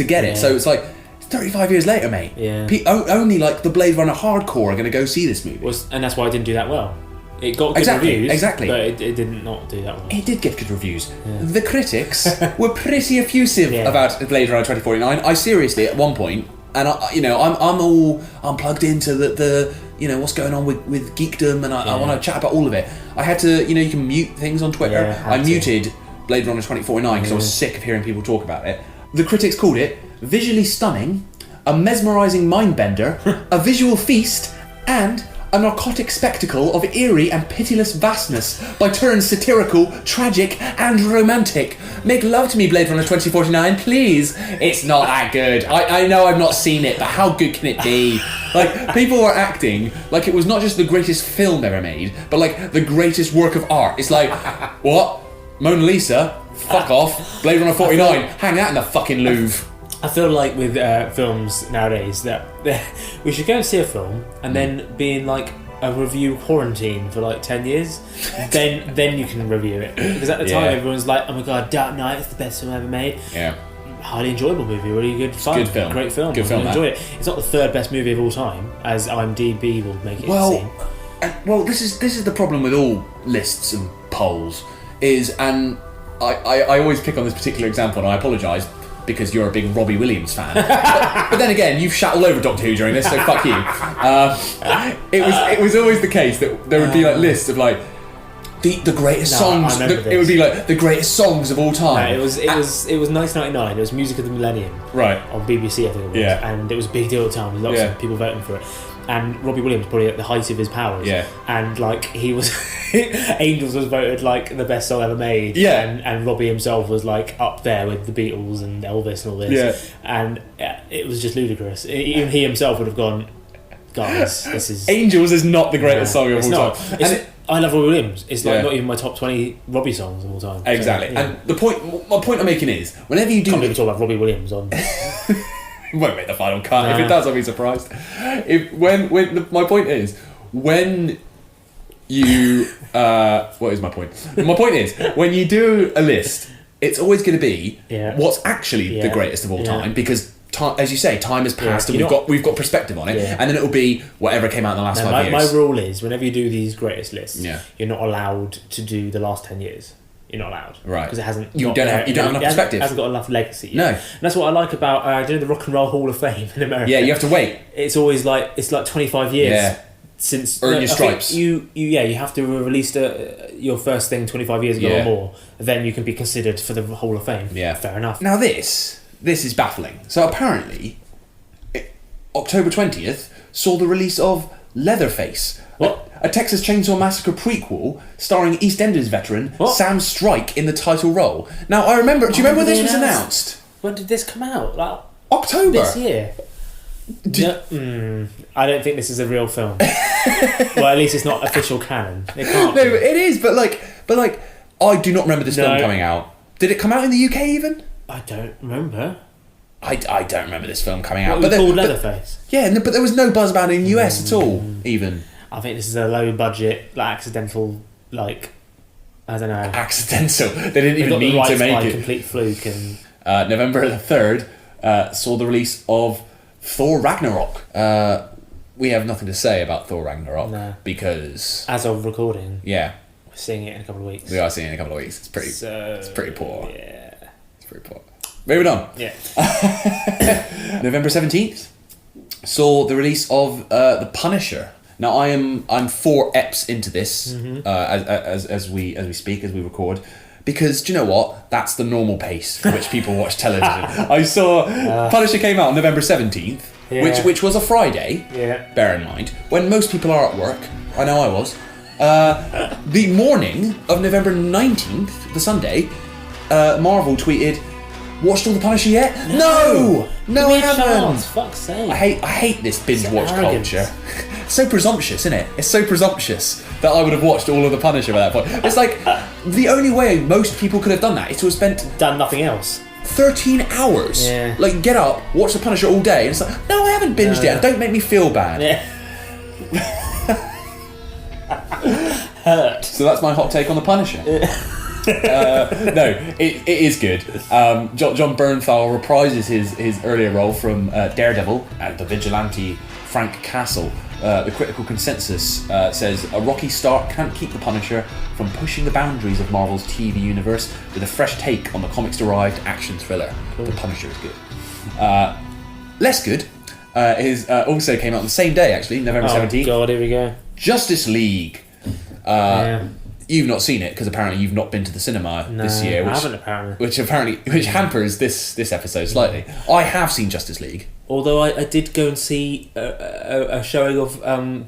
get it. So it's like, 35 years later, mate. Yeah. Only like the Blade Runner hardcore are going to go see this movie. And that's why it didn't do that well. It got good reviews, but it did not do that well. It did get good reviews. Yeah. The critics were pretty effusive about Blade Runner 2049. I seriously, at one point, and I'm plugged into the what's going on with geekdom, and I want to chat about all of it. I had to, you can mute things on Twitter. I muted Blade Runner 2049 because I was sick of hearing people talk about it. The critics called it visually stunning, a mesmerising mindbender, a visual feast, and a narcotic spectacle of eerie and pitiless vastness, by turns satirical, tragic, and romantic. Make love to me, Blade Runner 2049, please. It's not that good. I know I've not seen it, but how good can it be? Like, people were acting like it was not just the greatest film ever made, but like the greatest work of art. It's like, what? Mona Lisa? Fuck off. Blade Runner 49. Hang that in the fucking Louvre. I feel like with films nowadays that we should go and see a film and then be in like a review quarantine for like 10 years. then you can review it. Because at the time everyone's like, oh my god, Dark Knight is the best film ever made. Yeah. Highly enjoyable movie, really good fun. Good film. Great film. Good film, enjoy it. It's not the third best movie of all time, as IMDb will make it seem. Well, this is the problem with all lists and polls, and I always pick on this particular example, and I apologise because you're a big Robbie Williams fan. but then again, you've shat all over Doctor Who during this, so fuck you. It was always the case that there would be like lists of like the greatest songs. It would be like the greatest songs of all time. No, it was 1999. It was Music of the Millennium, right, on BBC, I think it was, and it was a big deal at the time. There was lots of people voting for it. And Robbie Williams probably at the height of his powers. Yeah. And like he was, Angels was voted like the best song ever made. Yeah. And Robbie himself was like up there with the Beatles and Elvis and all this. Yeah. And it was just ludicrous. Even he himself would have gone, guys, this is... Angels is not the greatest song of all time. I love Robbie Williams. It's like not even my top 20 Robbie songs of all time. Exactly. So, and my point I'm making is, whenever you do... Can't even talk about Robbie Williams on... Won't make the final cut. If it does, I'll be surprised. My point is, when you what is my point? My point is, when you do a list, it's always going to be what's actually the greatest of all time, because as you say, time has passed and we've got perspective on it, and then it'll be whatever came out in the last 5 years. My rule is, whenever you do these greatest lists, you're not allowed to do the last 10 years. You're not allowed, right? Because it hasn't. You don't have enough perspective. It hasn't got enough legacy. No, and that's what I like about the Rock and Roll Hall of Fame in America. Yeah, you have to wait. It's always like 25 years since earn your stripes. You have to have released your first thing 25 years ago or more. Then you can be considered for the Hall of Fame. Yeah, fair enough. Now this is baffling. So apparently, October 20th saw the release of Leatherface. What? A Texas Chainsaw Massacre prequel starring EastEnders veteran Sam Strike in the title role. Now, I remember... Do you remember when this was announced? When did this come out? Like, October. This year. I don't think this is a real film. Well, at least it's not official canon. It can't be. It is, but I do not remember this film coming out. Did it come out in the UK even? I don't remember. I don't remember this film coming out. But called Leatherface. But there was no buzz about it in the US at all, even. I think this is a low budget, accidental, I don't know. Accidental. They didn't even mean to make it. Complete fluke. And November the 3rd saw the release of Thor Ragnarok. We have nothing to say about Thor Ragnarok because, as of recording, we're seeing it in a couple of weeks. We are seeing it in a couple of weeks. It's pretty poor. Yeah, it's pretty poor. Moving on. Yeah. November 17th saw the release of The Punisher. Now I'm 4 eps into this as we speak, as we record, because do you know what? That's the normal pace at which people watch television. I saw Punisher came out on November 17th, which was a Friday. Yeah. Bear in mind, when most people are at work. I know I was. The morning of November 19th, the Sunday, Marvel tweeted, "Watched all the Punisher yet?" No, I haven't. Fuck's sake! I hate this binge watch culture. It's so presumptuous, isn't it? It's so presumptuous that I would have watched all of the Punisher by that point. It's like the only way most people could have done that is to have done nothing else. 13 hours. Yeah. Like get up, watch the Punisher all day, and it's like, no, I haven't binged yet. Don't make me feel bad. Yeah. Hurt. So that's my hot take on the Punisher. No, it is good. John Bernthal reprises his earlier role from Daredevil and the vigilante Frank Castle. The critical consensus says a Rocky Stark can't keep the Punisher from pushing the boundaries of Marvel's TV universe with a fresh take on the comics-derived action thriller. Cool. The Punisher is good. Less good also came out on the same day, actually, November 17th. Oh God, here we go. Justice League. You've not seen it because apparently you've not been to the cinema this year, I haven't apparently. Which hampers this episode slightly. I have seen Justice League, although I did go and see a showing of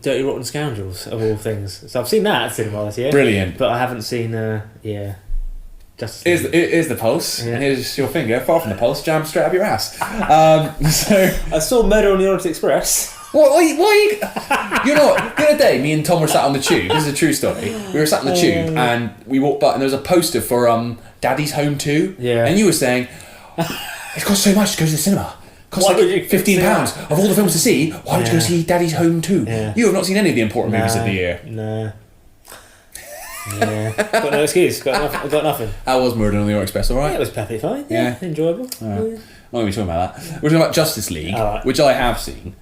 Dirty Rotten Scoundrels of all things. So I've seen that at cinema this year. Brilliant, but I haven't seen Justice League. Here's the pulse. Yeah. Here's your finger, far from the pulse, jammed straight up your ass. So I saw Murder on the Orient Express. What? You're not. The other day, me and Tom were sat on the tube. This is a true story. We were sat on the tube and we walked by and there was a poster for Daddy's Home 2. Yeah. And you were saying, it costs so much to go to the cinema. It costs Why would you like £15 of all the films to see. Why would you go see Daddy's Home 2? Yeah. You have not seen any of the important movies of the year. Nah. Yeah. Got no excuse. Got nothing. How was Murder on the Orient Express? All right. Yeah, it was perfectly fine. Yeah. Enjoyable. All right. I'm not going to be talking about that. We're talking about Justice League, which I have seen.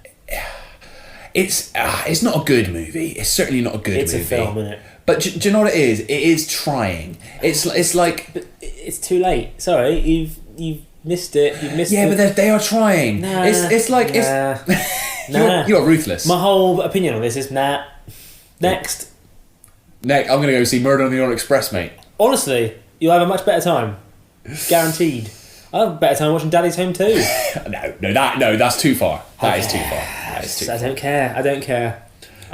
It's not a good movie. It's certainly not a good movie. It's a film, isn't it? But do you know what it is? It is trying. It's like... But it's too late. Sorry, you've missed it. You've missed it. Yeah, but they are trying. Nah. It's like... Nah. It's, you're ruthless. My whole opinion on this is nah. Next. I'm going to go see Murder on the Orient Express, mate. Honestly, you'll have a much better time. Guaranteed. I'll have a better time watching Daddy's Home 2. No, that's too far. That is too far. I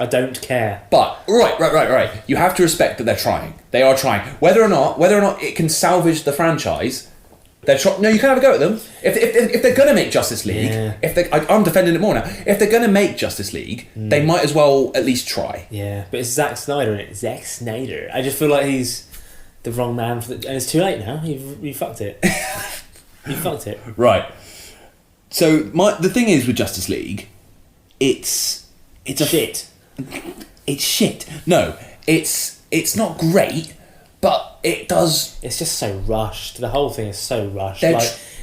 don't care. But right. You have to respect that they're trying. They are trying. Whether or not it can salvage the franchise, they're trying. No, you can have a go at them. If they're gonna make Justice League, I'm defending it more now. If they're gonna make Justice League, they might as well at least try. Yeah, but it's Zack Snyder, isn't it? Zack Snyder. I just feel like he's the wrong man for and it's too late now. You fucked it. You fucked it. Right. So the thing is with Justice League, it's shit. It's shit. No, it's not great, but it does. It's just so rushed. The whole thing is so rushed.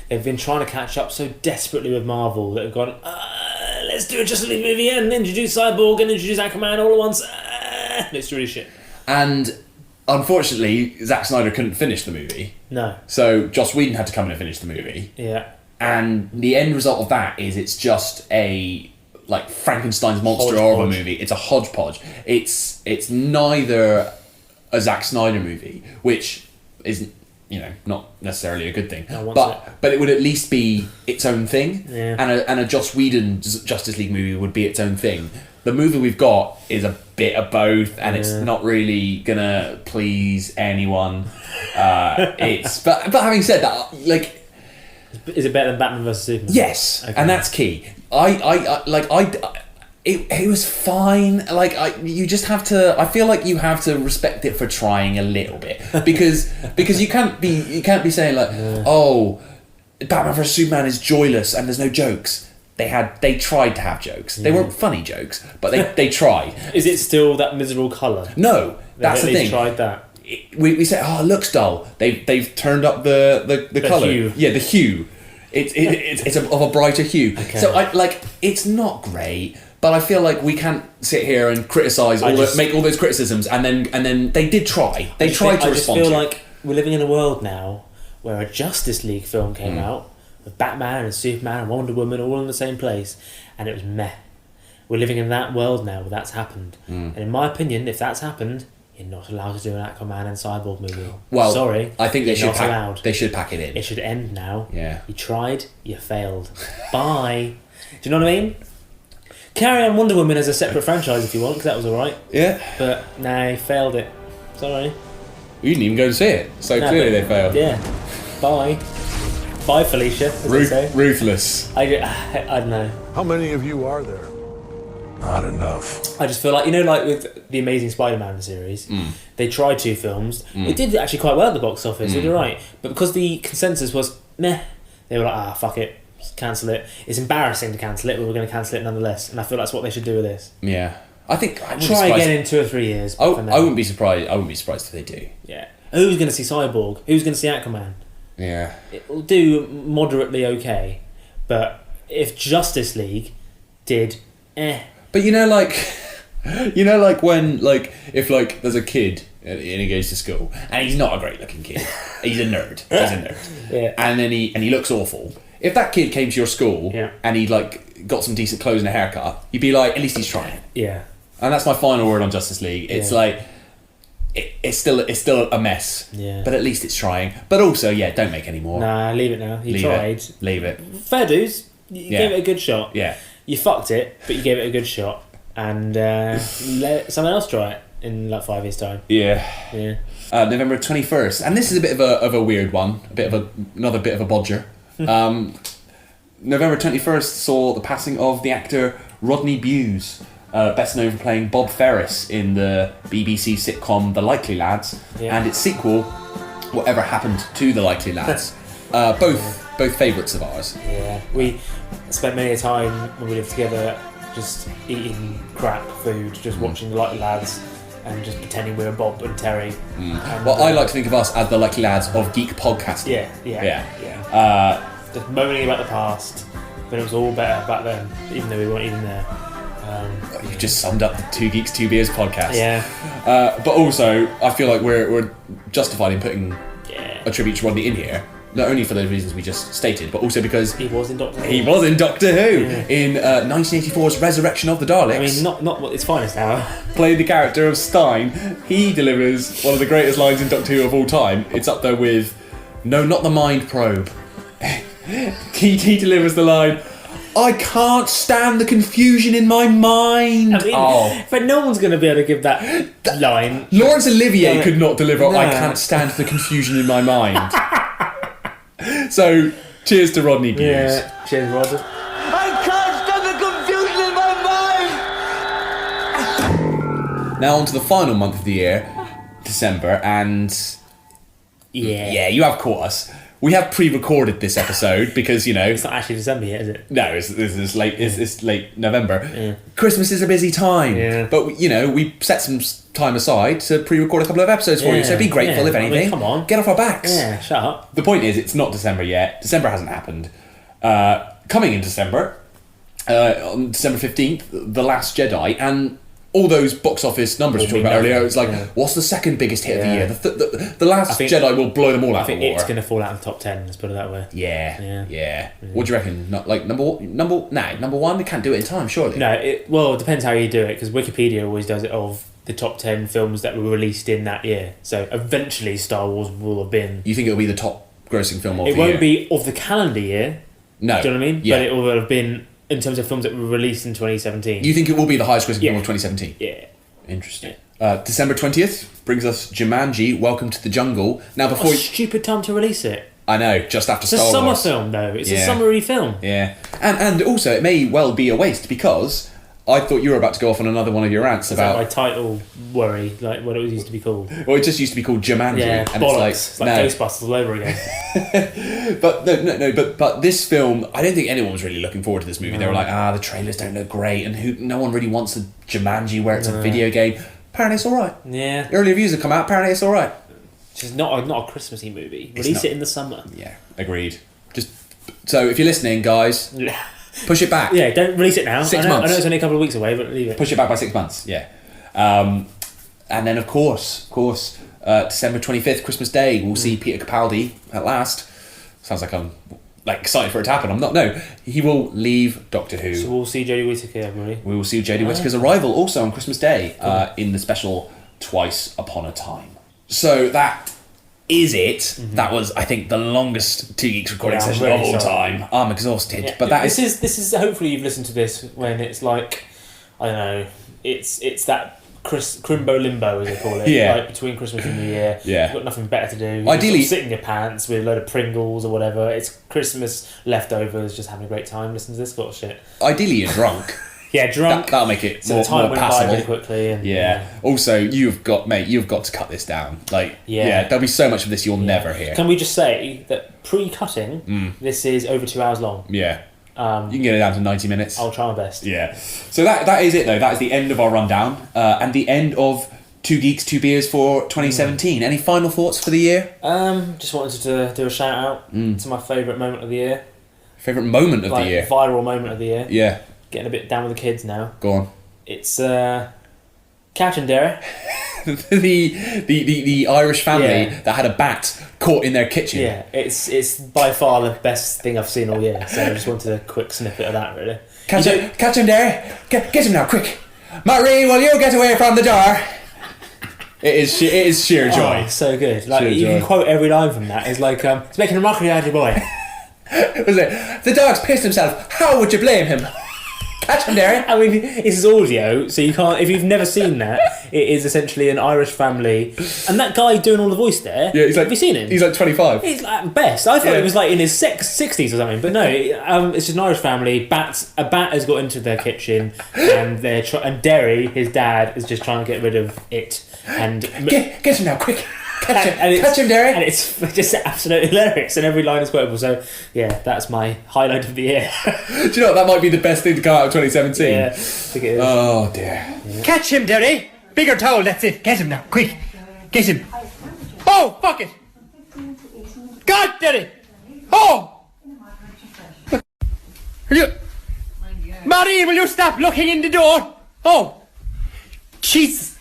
They've been trying to catch up so desperately with Marvel that have gone, let's do a Justice League movie and introduce Cyborg and introduce Aquaman all at once. It's really shit. And unfortunately, Zack Snyder couldn't finish the movie. No. So Joss Whedon had to come in and finish the movie. Yeah. And the end result of that is it's just a like Frankenstein's monster horror movie. It's a hodgepodge. It's neither a Zack Snyder movie, which is not necessarily a good thing, but it would at least be its own thing. Yeah. And a Joss Whedon Justice League movie would be its own thing. The movie we've got is a bit of both, and it's not really gonna please anyone. But having said that, like, is it better than Batman vs Superman? Yes, okay. And that's key. It was fine. You just have to. I feel like you have to respect it for trying a little bit because you can't be saying like, oh, Batman vs Superman is joyless and there's no jokes. They tried to have jokes. They weren't funny jokes, but they tried. Is it still that miserable colour? No, that's the thing. Tried that. We say, oh, it looks dull. They've turned up the colour. Hue. Yeah, the hue. It's of a brighter hue. Okay. So it's not great, but I feel like we can't sit here and criticise make all those criticisms, and then they did try. They tried to respond. I just feel like we're living in a world now where a Justice League film came out with Batman and Superman and Wonder Woman all in the same place, and it was meh. We're living in that world now where that's happened, and in my opinion, if that's happened, you're not allowed to do an Aquaman and Cyborg movie. Well, sorry, I think they should allowed. They should pack it in. It should end now. Yeah. You tried, you failed. Bye. Do you know what I mean? Carry on Wonder Woman as a separate franchise if you want, because that was alright. Yeah. But nah, you failed it. Sorry. You didn't even go to see it, so clearly they failed. Yeah. Bye. Bye, Felicia. As they say. Ruthless. I don't know. How many of you are there? Not enough. I just feel like, like with the Amazing Spider-Man series, they tried 2 films. It did actually quite well at the box office, it did right. But because the consensus was meh, they were like, fuck it, cancel it. It's embarrassing to cancel it, but we're going to cancel it nonetheless. And I feel that's what they should do with this. Yeah. I think try again in 2 or 3 years. I wouldn't be surprised. I wouldn't be surprised if they do. Yeah. Who's going to see Cyborg? Who's going to see Aquaman? Yeah. It'll do moderately okay, but if Justice League did, But when if there's a kid and he goes to school and he's not a great looking kid, he's a nerd. Yeah. And then he looks awful. If that kid came to your school and he got some decent clothes and a haircut, you'd be like, at least he's trying. Yeah. And that's my final word on Justice League. It's it's still a mess. Yeah. But at least it's trying. But also, don't make any more. Nah, leave it now. You tried. Leave it. Fair dues. You gave it a good shot. Yeah. You fucked it, but you gave it a good shot. And let someone else try it in 5 years' time. Yeah. Yeah. November 21st. And this is a bit of a weird one. Another bit of a bodger. November 21st saw the passing of the actor Rodney Bewes, best known for playing Bob Ferris in the BBC sitcom The Likely Lads, and its sequel, Whatever Happened to the Likely Lads. Both favourites of ours. Yeah, we spent many a time when we lived together just eating crap food, just watching The Likely Lads and just pretending we were Bob and Terry. And, well, I like to think of us as the Likely Lads of Geek podcasting. Yeah. Just moaning about the past, but it was all better back then, even though we weren't even there. You just summed up the Two Geeks, Two Beers podcast. Yeah. But also, I feel like we're justified in putting a tribute to Rodney in here. Not only for those reasons we just stated, but also because he was in Doctor Who. In 1984's Resurrection of the Daleks. I mean, not what its finest hour. Played the character of Stein. He delivers one of the greatest lines in Doctor Who of all time. It's up there with, "No, not the mind probe." he delivers the line, "I can't stand the confusion in my mind." I mean, but no one's going to be able to give that line. Laurence Olivier could not deliver, "I can't stand the confusion in my mind." So, cheers to Rodney Bewes. Yeah, cheers, Rod. I can't stand the confusion in my mind! Now on to the final month of the year, December, and yeah, you have caught us. We have pre-recorded this episode because, you know... It's not actually December yet, is it? No, it's late November. Yeah. Christmas is a busy time, but, you know, we set some time aside to pre-record a couple of episodes for you, so be grateful if anything. I mean, come on. Get off our backs. Yeah, shut up. The point is, it's not December yet. December hasn't happened. Coming in December, on December 15th, The Last Jedi, and all those box office numbers we talked about earlier, it's like, what's the second biggest hit of the year? The Last Jedi will blow them all out of the water. It's going to fall out of the top 10, let's put it that way. Yeah. What do you reckon? Not like number one? They can't do it in time, surely. No, it depends how you do it, because Wikipedia always does it of the top 10 films that were released in that year. So eventually Star Wars will have been... You think it'll be the top grossing film of the year? It won't be of the calendar year. No. Do you know what I mean? Yeah. But it will have been... in terms of films that were released in 2017. You think it will be the highest grossing film of 2017? Yeah. Interesting. December 20th brings us Jumanji, Welcome to the Jungle. Now before... stupid time to release it. I know, just after Star Wars. It's a summer film though. It's a summery film. Yeah. And also it may well be a waste because I thought you were about to go off on another one of your rants about... my title worry, like what it used to be called. Well, it just used to be called Jumanji. Yeah, and bollocks. It's like Ghostbusters all over again. But this film, I don't think anyone was really looking forward to this movie. They were like, the trailers don't look great, and no one really wants a Jumanji where it's a video game. Apparently it's alright. Yeah. Early reviews have come out, apparently it's alright. It's just not a Christmassy movie. Release it in the summer. Yeah, agreed. So if you're listening, guys, push it back. Yeah, don't release it now. 6 months. I know it's only a couple of weeks away, but leave it. Push it back by 6 months, yeah. And then, of course, December 25th, Christmas Day, we'll see Peter Capaldi at last. Sounds like I'm excited for it to happen. I'm not. No, he will leave Doctor Who. So we'll see Jodie Whittaker, everybody. We will see Jodie Whittaker's arrival also on Christmas Day in the special Twice Upon a Time. So that is it. Mm-hmm. That was, I think, the longest Two Geeks recording session of all time. I'm exhausted. Yeah, but this is hopefully you've listened to this when it's like, I don't know, it's that crimbo limbo as they call it. Like between Christmas and New Year. Yeah. You've got nothing better to do. Ideally, you sit in your pants with a load of Pringles or whatever. It's Christmas leftovers, just having a great time listening to this sort of shit. Ideally you're drunk. Yeah, drunk. That'll make it more went passable. by really quickly. And, Also, you've got to cut this down. There'll be so much of this you'll never hear. Can we just say that pre-cutting, this is over 2 hours long? Yeah. You can get it down to 90 minutes. I'll try my best. Yeah. So that is it though. That is the end of our rundown and the end of Two Geeks, Two Beers for 2017. Any final thoughts for the year? Just wanted to do a shout out to my favourite moment of the year. Favourite moment of the year? Viral moment of the year. Yeah. Getting a bit down with the kids now. Go on. It's Cat and Dairy. the Irish family that had a bat caught in their kitchen. Yeah, it's by far the best thing I've seen all year. So I just wanted a quick snippet of that, really. Catch him, Dairy! Get him now, quick! Marie, will you get away from the door? It is sheer joy. Oh, so good. You can quote every line from that. It's like, it's making a mockery out of your boy. Was it? The dog's pissed himself. How would you blame him? Catch him, Derry. I mean, this is audio, so you can't. If you've never seen that, it is essentially an Irish family, and that guy doing all the voice there. Yeah, he's like. Have you seen him? He's like 25. He's like best. I thought he was like in his 60s or something, but no. It's just an Irish family. A bat has got into their kitchen, and and Derry, his dad, is just trying to get rid of it. And get him now, quick. Catch him, Derry. And it's just absolutely hilarious, and every line is quotable. So, yeah, that's my highlight of the year. Do you know what? That might be the best thing to come out of 2017. Yeah, I think it is. Oh, dear. Yeah. Catch him, Derry. Bigger towel, that's it. Get him now, quick. Get him. Oh, fuck it. God, Derry. Oh. Marie, will you stop looking in the door? Oh. Jesus.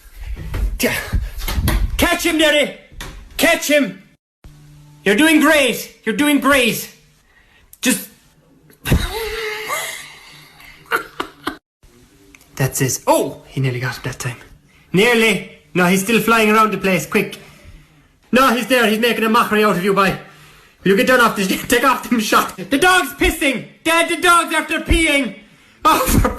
Catch him, Derry. Catch him! You're doing great! You're doing great! Just... That's it. Oh! He nearly got it that time. Nearly! No, he's still flying around the place. Quick! No, he's there. He's making a mockery out of you, boy. Will you get down off this? Take off them shots. The dog's pissing! Dad, the dog's after peeing! Oh, for...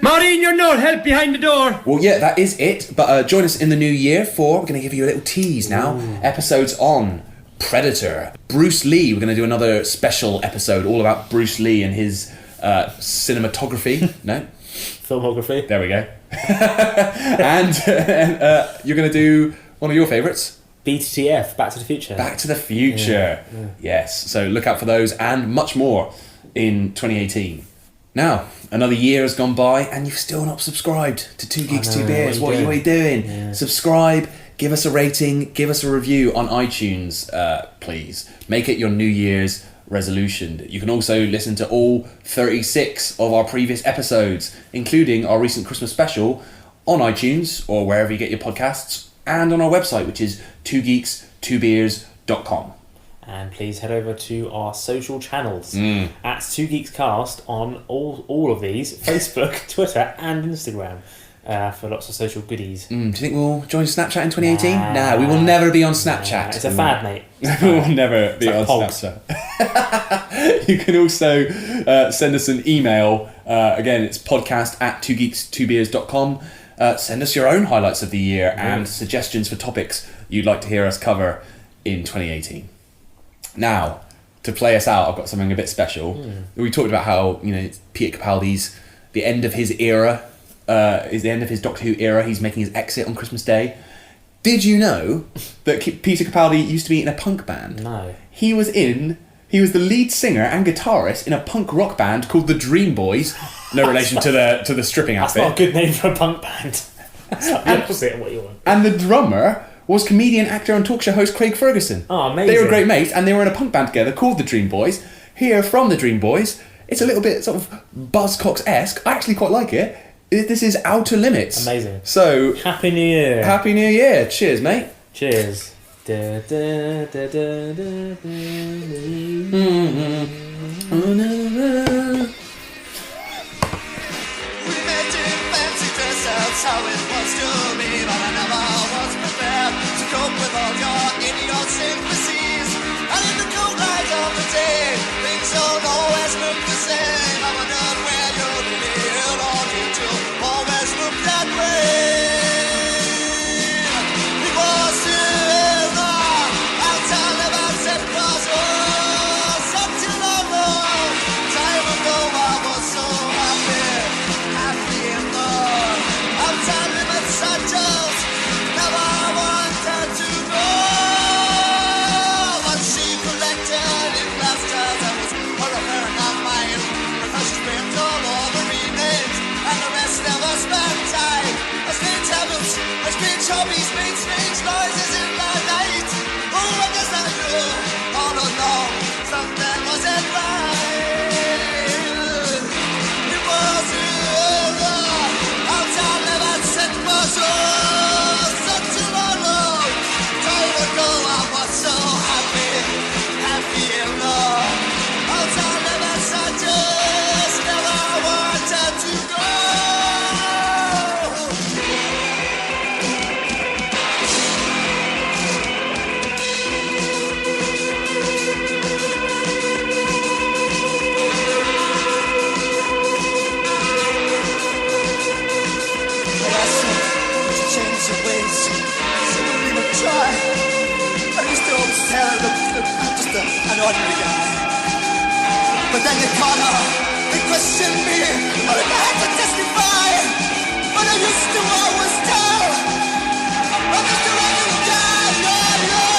Maureen, you're no help behind the door. Well, yeah, that is it. But join us in the new year for, we're going to give you a little tease now, episodes on Predator, Bruce Lee. We're going to do another special episode all about Bruce Lee and his cinematography. No? Filmography. There we go. and you're going to do one of your favourites. BTTF, Back to the Future. Back to the Future. Yeah. Yes. So look out for those and much more in 2018. Now, another year has gone by and you've still not subscribed to Two Geeks, Two Beers. What are you doing? Yeah. Subscribe, give us a rating, give us a review on iTunes, please. Make it your New Year's resolution. You can also listen to all 36 of our previous episodes, including our recent Christmas special, on iTunes or wherever you get your podcasts, and on our website, which is twogeeks2beers.com. And please head over to our social channels at Two Geeks Cast on all of these, Facebook, Twitter and Instagram, for lots of social goodies. Do you think we'll join Snapchat in 2018? Nah, we will never be on Snapchat. It's a fad, mate. We will never be on Snapchat. You can also send us an email. Again, it's podcast@twogeeks2beers.com. Send us your own highlights of the year and suggestions for topics you'd like to hear us cover in 2018. Now, to play us out, I've got something a bit special. We talked about how, Peter Capaldi's, the end of his era, is the end of his Doctor Who era. He's making his exit on Christmas Day. Did you know that Peter Capaldi used to be in a punk band? No. He was the lead singer and guitarist in a punk rock band called the Dream Boys. No relation to the stripping outfit. That's not a good name for a punk band. That's like the opposite of what you want. And the drummer was comedian, actor and talk show host Craig Ferguson. Oh, amazing. They were great mates and they were in a punk band together called the Dream Boys. Here from the Dream Boys, it's a little bit sort of Buzzcocks-esque. I actually quite like it. This is Outer Limits. Amazing. So, Happy New Year. Happy New Year. Cheers, mate. Cheers. That's how it was to me, but I never was prepared to cope with all your idiosyncrasies. And in the cold light of the day, things don't always look the same. I wondered where you'd be, it all you to always look that way. It was in the outside of us, it was such a long time ago. I was so happy in the outside limits. I just never wanted to go. What she collected in last jars, that was her affair, not mine. Because she spent all over renames, and the rest never spent time. I spent habits, I spent hobbies, made strange noises in the night. Oh, I guess I knew all along something wasn't right. It was in the outside limits, it was such a long time ago. I was so happy in the outside limits. I just never wanted to go. ordinary guy. But then they caught up, they questioned me, but if I had to testify, but I used to always tell, I'm just a regular guy, yeah, yeah.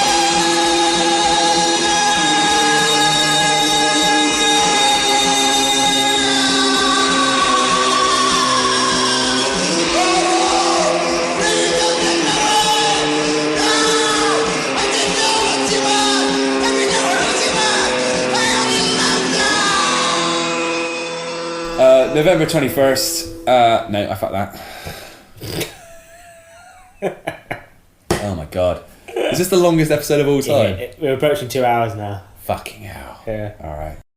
November 21st. No, I fucked that. Oh my god. Is this the longest episode of all time? Yeah, we're approaching 2 hours now. Fucking hell. Yeah. Alright.